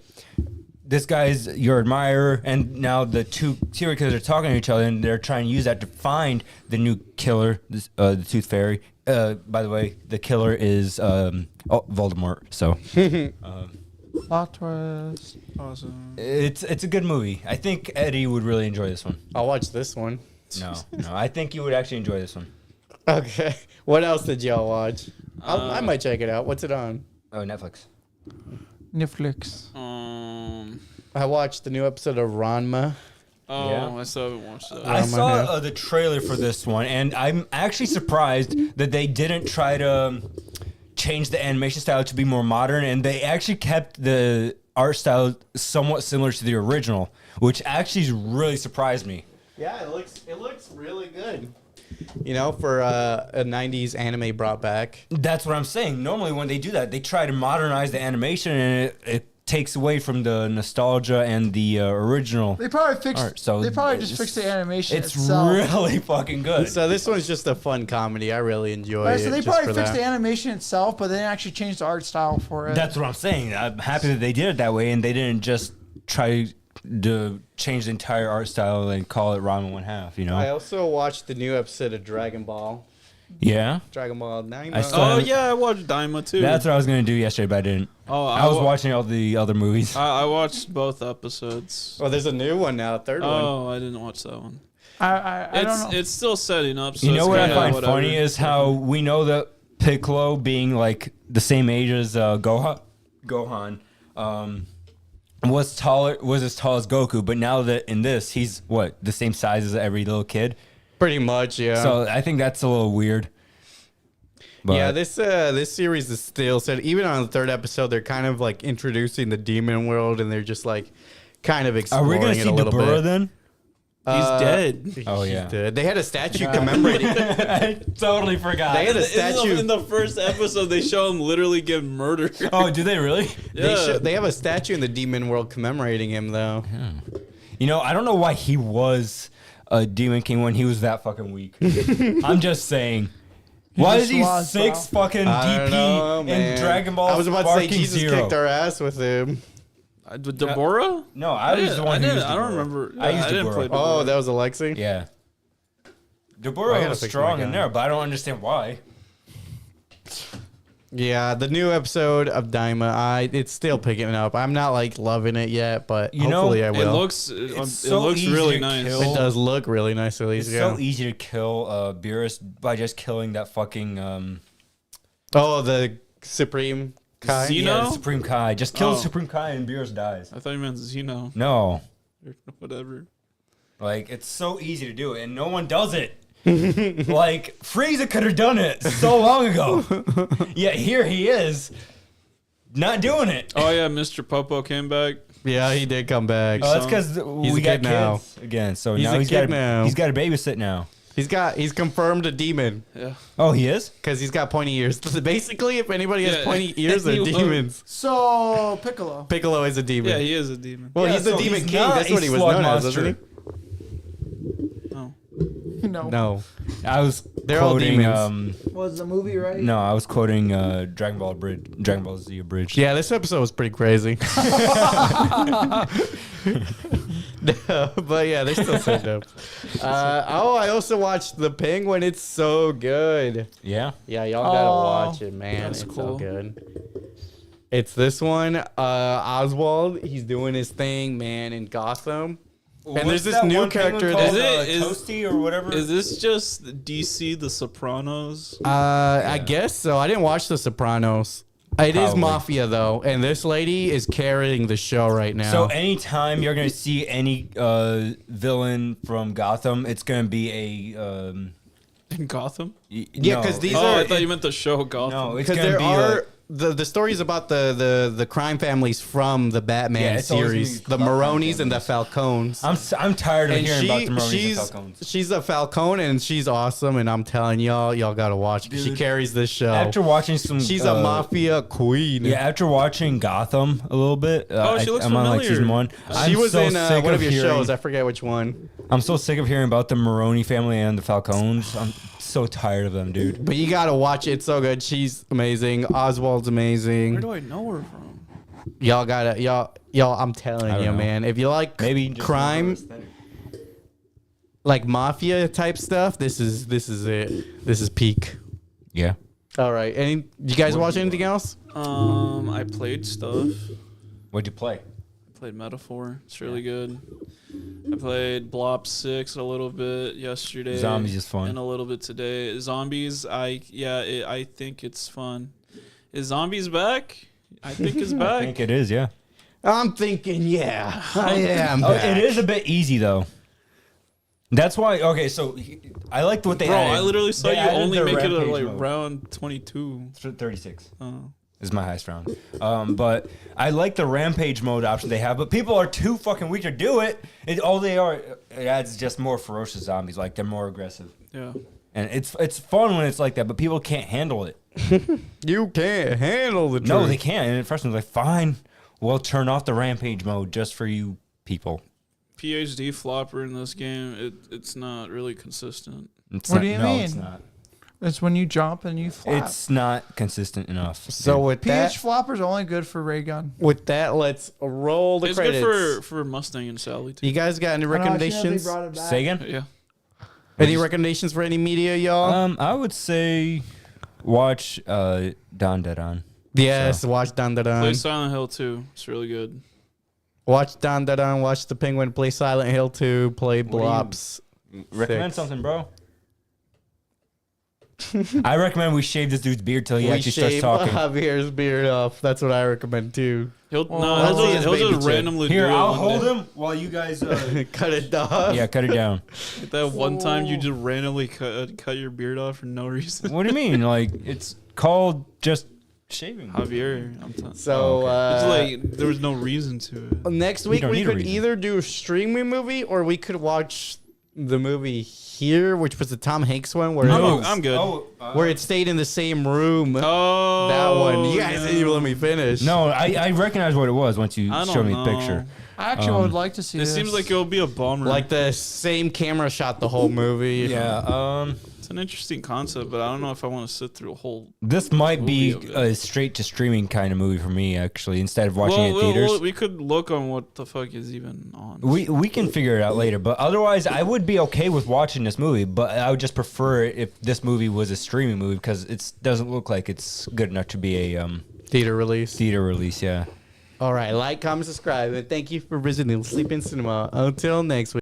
Speaker 2: this guy's your admirer," and now the two serial killers are talking to each other, and they're trying to use that to find the new killer, the Tooth Fairy. By the way, the killer is Voldemort. So
Speaker 1: Plot twist.
Speaker 4: Awesome.
Speaker 2: it's a good movie. I think Eddie would really enjoy this one.
Speaker 3: I'll watch this one.
Speaker 2: No, I think you would actually enjoy this one.
Speaker 3: Okay. What else did y'all watch? I might check it out. What's it on?
Speaker 2: Oh, Netflix.
Speaker 1: Netflix.
Speaker 3: I watched the new episode of Ranma.
Speaker 4: Oh,
Speaker 2: Yeah.
Speaker 4: I still haven't watched that.
Speaker 2: I
Speaker 3: my
Speaker 2: saw
Speaker 3: head.
Speaker 2: the trailer for this one, and I'm actually surprised that they didn't try to change the animation style to be more modern, and they actually kept the art style somewhat similar to the original, which actually really surprised me.
Speaker 3: Yeah, it looks really good. You know, for a 90s anime brought back.
Speaker 2: That's what I'm saying. Normally, when they do that, they try to modernize the animation, and it takes away from the nostalgia and the original.
Speaker 1: They probably fixed.
Speaker 2: Art, so
Speaker 1: they probably just
Speaker 2: it's-
Speaker 1: fixed the animation
Speaker 2: It's
Speaker 1: itself.
Speaker 2: really fucking good.
Speaker 3: So this one's just a fun comedy. I really enjoy
Speaker 1: Right,
Speaker 3: it.
Speaker 1: so they
Speaker 3: just
Speaker 1: probably
Speaker 3: for
Speaker 1: fixed
Speaker 3: that.
Speaker 1: the animation itself, but they didn't actually change the art style for it.
Speaker 2: That's what I'm saying. I'm happy that they did it that way, and they didn't just try to change the entire art style and call it Ramen 1/2. You know?
Speaker 3: I also watched the new episode of Dragon Ball.
Speaker 2: Yeah.
Speaker 3: Dragon Ball 9.
Speaker 2: I still-
Speaker 4: Oh yeah, I watched Daima too.
Speaker 2: That's what I was gonna do yesterday, but I didn't.
Speaker 4: Oh,
Speaker 2: I was
Speaker 4: wa-
Speaker 2: watching all the other movies.
Speaker 4: I watched both episodes.
Speaker 3: Oh, there's a new one now, third one.
Speaker 4: Oh, I didn't watch that one.
Speaker 1: I don't know.
Speaker 4: It's still setting up. So
Speaker 2: You know
Speaker 4: it's
Speaker 2: what I
Speaker 4: kinda
Speaker 2: find
Speaker 4: whatever.
Speaker 2: funny is how we know that Piccolo, being like the same age as Gohan, was as tall as Goku, but now that in this he's the same size as every little kid.
Speaker 3: Pretty much, yeah.
Speaker 2: So I think that's a little weird. But
Speaker 3: Yeah, this series is still set. Even on the third episode, they're kind of like introducing the demon world, and they're just like kind of
Speaker 2: are
Speaker 3: exploring
Speaker 2: we gonna
Speaker 3: it
Speaker 2: see
Speaker 3: a little
Speaker 2: Dabura
Speaker 3: bit.
Speaker 2: then?
Speaker 4: He's dead.
Speaker 2: Oh,
Speaker 3: He's
Speaker 2: yeah.
Speaker 3: dead. They had a statue commemorating.
Speaker 2: I totally forgot.
Speaker 3: They had a
Speaker 4: In
Speaker 3: statue.
Speaker 4: the first episode, they show him literally get murdered.
Speaker 2: Oh, do they really?
Speaker 4: Yeah.
Speaker 3: They have a statue in the demon world commemorating him, though.
Speaker 2: You know, I don't know why he was a Demon King when he was that fucking weak. I'm just saying. Why is
Speaker 1: just
Speaker 2: he
Speaker 1: was,
Speaker 2: 6 fucking
Speaker 3: I don't
Speaker 2: DP
Speaker 3: know,
Speaker 2: in
Speaker 3: man.
Speaker 2: Dragon Ball?
Speaker 3: I was about to say
Speaker 2: Sparking
Speaker 3: Jesus
Speaker 2: Zero?
Speaker 3: kicked our ass with him.
Speaker 4: Deborah?
Speaker 2: No, I was the one who used
Speaker 4: I don't
Speaker 2: Deborah.
Speaker 4: remember.
Speaker 2: I used
Speaker 4: I didn't
Speaker 2: Deborah.
Speaker 4: play
Speaker 3: Oh,
Speaker 4: Deborah.
Speaker 3: that was Alexi?
Speaker 2: Yeah.
Speaker 3: I
Speaker 2: Deborah
Speaker 3: gotta
Speaker 2: was
Speaker 3: fix
Speaker 2: strong
Speaker 3: my
Speaker 2: in
Speaker 3: guy.
Speaker 2: there, but I don't understand why.
Speaker 3: Yeah, the new episode of Daima, it's still picking up. I'm not like loving it yet, but
Speaker 2: You know,
Speaker 3: hopefully I
Speaker 4: It
Speaker 3: will.
Speaker 4: looks
Speaker 2: so easy
Speaker 4: really
Speaker 2: to
Speaker 4: nice.
Speaker 2: kill.
Speaker 3: It does look really nice, at least.
Speaker 2: It's
Speaker 3: Yeah.
Speaker 2: so easy to kill Beerus by just killing that fucking
Speaker 3: Oh, the Supreme Kai.
Speaker 4: Xeno?
Speaker 2: yeah, the Supreme Kai. Just kill
Speaker 4: Oh.
Speaker 2: the Supreme Kai and Beerus dies.
Speaker 4: I thought you meant Xeno
Speaker 2: No.
Speaker 4: or whatever.
Speaker 2: Like, it's so easy to do it, and no one does it. Like, Frieza could have done it so long ago. Yet here he is, not doing it.
Speaker 4: Oh yeah, Mr. Popo came back.
Speaker 3: Yeah, he did come back.
Speaker 2: Oh, that's because
Speaker 3: He's
Speaker 2: we
Speaker 3: a
Speaker 2: got
Speaker 3: kid now.
Speaker 2: kids again. So
Speaker 3: He's
Speaker 2: now
Speaker 3: a
Speaker 2: he's
Speaker 3: kid
Speaker 2: got
Speaker 3: now.
Speaker 2: he's got to babysit now.
Speaker 3: He's confirmed a demon
Speaker 4: Yeah.
Speaker 2: Oh, he is?
Speaker 3: because he's got pointy ears. Basically, if anybody has
Speaker 4: Yeah.
Speaker 3: pointy ears, they're
Speaker 4: He was.
Speaker 3: demons.
Speaker 1: So Piccolo.
Speaker 3: Piccolo is a demon.
Speaker 4: Yeah, he is a demon.
Speaker 3: Well,
Speaker 2: Yeah,
Speaker 3: he's the
Speaker 2: so
Speaker 3: demon
Speaker 2: he's
Speaker 3: king.
Speaker 2: not
Speaker 3: That's
Speaker 2: a
Speaker 3: what he was
Speaker 2: slug
Speaker 3: known as,
Speaker 2: monster.
Speaker 3: wasn't
Speaker 4: Oh.
Speaker 1: No.
Speaker 3: he? No.
Speaker 2: I was
Speaker 3: They're all
Speaker 2: quoting.
Speaker 3: demons.
Speaker 1: Was the movie right?
Speaker 2: No, I was quoting Dragon Ball Z abridged.
Speaker 3: Yeah, this episode was pretty crazy. No, but yeah, they're still so dope. I also watched The Penguin. It's so good.
Speaker 2: Yeah.
Speaker 3: Yeah, y'all gotta
Speaker 1: Oh,
Speaker 3: watch it, man.
Speaker 4: that's
Speaker 3: It's so
Speaker 4: cool.
Speaker 3: good. It's this one. Oswald, he's doing his thing, man, in Gotham. And there's this new character
Speaker 2: called,
Speaker 3: that-
Speaker 4: Is it-
Speaker 2: Toasty or whatever.
Speaker 4: Is this just DC The Sopranos?
Speaker 3: I guess so. I didn't watch The Sopranos. It is
Speaker 2: Probably.
Speaker 3: Mafia though, and this lady is carrying the show right now.
Speaker 2: So anytime you're gonna see any villain from Gotham, it's gonna be
Speaker 4: In Gotham?
Speaker 3: Yeah, 'cause these
Speaker 4: Oh,
Speaker 3: are-
Speaker 4: I thought you meant the show Gotham.
Speaker 2: no, it's
Speaker 3: because
Speaker 2: gonna
Speaker 3: there
Speaker 2: be
Speaker 3: are the story is about the crime families from the Batman
Speaker 2: Yeah, it's always
Speaker 3: series,
Speaker 2: gonna
Speaker 3: the
Speaker 2: be about crime
Speaker 3: Maronis and the Falcones.
Speaker 2: I'm tired of
Speaker 3: And
Speaker 2: hearing about the Maronis and Falcons.
Speaker 3: she's a Falcone and she's awesome. And I'm telling y'all gotta watch it 'cause she
Speaker 2: Dude.
Speaker 3: carries this show.
Speaker 2: After watching some,
Speaker 3: She's a mafia queen.
Speaker 2: Yeah, after watching Gotham a little bit,
Speaker 4: She looks
Speaker 2: I'm on like
Speaker 4: familiar.
Speaker 2: season 1.
Speaker 3: She
Speaker 2: I'm
Speaker 3: was
Speaker 2: so
Speaker 3: in
Speaker 2: sick
Speaker 3: one of your
Speaker 2: hearing-
Speaker 3: shows. I forget which one.
Speaker 2: I'm so sick of hearing about the Maroni family and the Falcones. I'm so tired of them, dude.
Speaker 3: But you gotta watch it. It's so good. She's amazing. Oswald's
Speaker 4: Where
Speaker 3: amazing.
Speaker 4: do I know her from?
Speaker 3: Y'all gotta y'all. I'm telling
Speaker 2: don't
Speaker 3: you,
Speaker 2: know.
Speaker 3: man. If you like
Speaker 2: Maybe just
Speaker 3: crime, like mafia type stuff, this is it. This is peak.
Speaker 2: Yeah.
Speaker 3: All right. Any you guys watch anything else?
Speaker 4: I played stuff.
Speaker 2: What'd you play?
Speaker 4: I played Metaphor. It's really good. I played Blob 6 a little bit yesterday.
Speaker 2: Zombies is fun.
Speaker 4: And a little bit today. Zombies, I think it's fun. Is Zombies back? I think it's
Speaker 2: I
Speaker 4: back.
Speaker 2: think it is, yeah.
Speaker 3: I'm thinking, yeah, I am.
Speaker 2: Oh,
Speaker 3: back.
Speaker 2: it is a bit easy though. That's why. Okay, so I liked what they.
Speaker 4: Bro,
Speaker 2: added.
Speaker 4: I literally saw
Speaker 2: They
Speaker 4: you
Speaker 2: added
Speaker 4: only
Speaker 2: the
Speaker 4: make it
Speaker 2: rampage
Speaker 4: like
Speaker 2: mode.
Speaker 4: round 22.
Speaker 2: 36
Speaker 4: Oh.
Speaker 2: is my highest round. But I like the rampage mode option they have. But people are too fucking weak to do it. All they are, it adds just more ferocious zombies. Like they're more aggressive,
Speaker 4: Yeah.
Speaker 2: and it's fun when it's like that. But people can't handle it.
Speaker 3: You can't handle the truth.
Speaker 2: No, they can't. And at first, I'm like, fine, we'll turn off the rampage mode just for you people.
Speaker 4: PhD flopper in this game, it's not really consistent.
Speaker 2: It's
Speaker 1: What
Speaker 2: not,
Speaker 1: do you
Speaker 2: no,
Speaker 1: mean?
Speaker 2: It's not.
Speaker 1: It's when you jump and you flap.
Speaker 2: It's not consistent enough.
Speaker 3: So with
Speaker 1: PH
Speaker 3: that,
Speaker 1: flopper's only good for ray gun.
Speaker 3: let's roll the
Speaker 4: It's
Speaker 3: credits.
Speaker 4: good for Mustang and Sally too.
Speaker 3: You guys got any
Speaker 1: I don't know, I see how they
Speaker 3: recommendations?
Speaker 1: brought it back.
Speaker 2: Say again.
Speaker 4: Yeah.
Speaker 3: Any recommendations for any media, y'all?
Speaker 2: I would say watch Don Deadon.
Speaker 3: Yes, watch Dan
Speaker 4: Play
Speaker 3: Dan.
Speaker 4: Silent Hill 2. It's really good.
Speaker 3: Watch Dan Dan. Watch the Penguin play Silent Hill 2. Play
Speaker 2: do you-
Speaker 3: Blops.
Speaker 2: Recommend
Speaker 3: 6.
Speaker 2: something, bro. I recommend we shave this dude's beard till he
Speaker 3: We
Speaker 2: actually starts
Speaker 3: shave
Speaker 2: talking.
Speaker 3: Javier's beard off. That's what I recommend too.
Speaker 4: He'll
Speaker 3: let's see his
Speaker 4: he'll
Speaker 3: baby
Speaker 4: just
Speaker 3: check.
Speaker 4: randomly
Speaker 2: Here,
Speaker 4: do it
Speaker 2: I'll
Speaker 4: one
Speaker 2: hold
Speaker 4: day.
Speaker 2: him while you guys.
Speaker 3: Cut it off.
Speaker 2: Yeah, cut it down.
Speaker 4: Like that one time you just randomly cut your beard off for no reason.
Speaker 2: What do you mean? Like it's called just shaving.
Speaker 4: Javier, I'm telling.
Speaker 3: So
Speaker 4: It's like there was no reason to it.
Speaker 3: next week
Speaker 2: don't
Speaker 3: we
Speaker 2: need a
Speaker 3: could
Speaker 2: reason.
Speaker 3: either do a streaming movie or we could watch the movie here, which was the Tom Hanks one, where
Speaker 4: I'm good.
Speaker 3: where it stayed in the same room.
Speaker 4: Oh,
Speaker 3: That one. You guys
Speaker 4: no.
Speaker 3: didn't even let me finish.
Speaker 2: No, I recognize what it was once you
Speaker 4: I don't
Speaker 2: showed me
Speaker 4: know.
Speaker 2: the picture.
Speaker 1: I actually would like to see
Speaker 4: It
Speaker 1: this.
Speaker 4: seems like it'll be a bummer.
Speaker 3: Like the same camera shot the whole movie.
Speaker 2: Yeah.
Speaker 4: It's an interesting concept, but I don't know if I want to sit through a whole.
Speaker 2: This might be
Speaker 4: Movie of
Speaker 2: a straight to streaming kind of movie for me, actually. Instead of watching it in theaters,
Speaker 4: we could look on what the fuck is even on.
Speaker 2: we can figure it out later. But otherwise, I would be okay with watching this movie. But I would just prefer it if this movie was a streaming movie because it doesn't look like it's good enough to be a
Speaker 3: Theater release.
Speaker 2: theater release. Yeah.
Speaker 3: All right. Like, comment, subscribe. And thank you for visiting Sleep in Cinema. Until next week.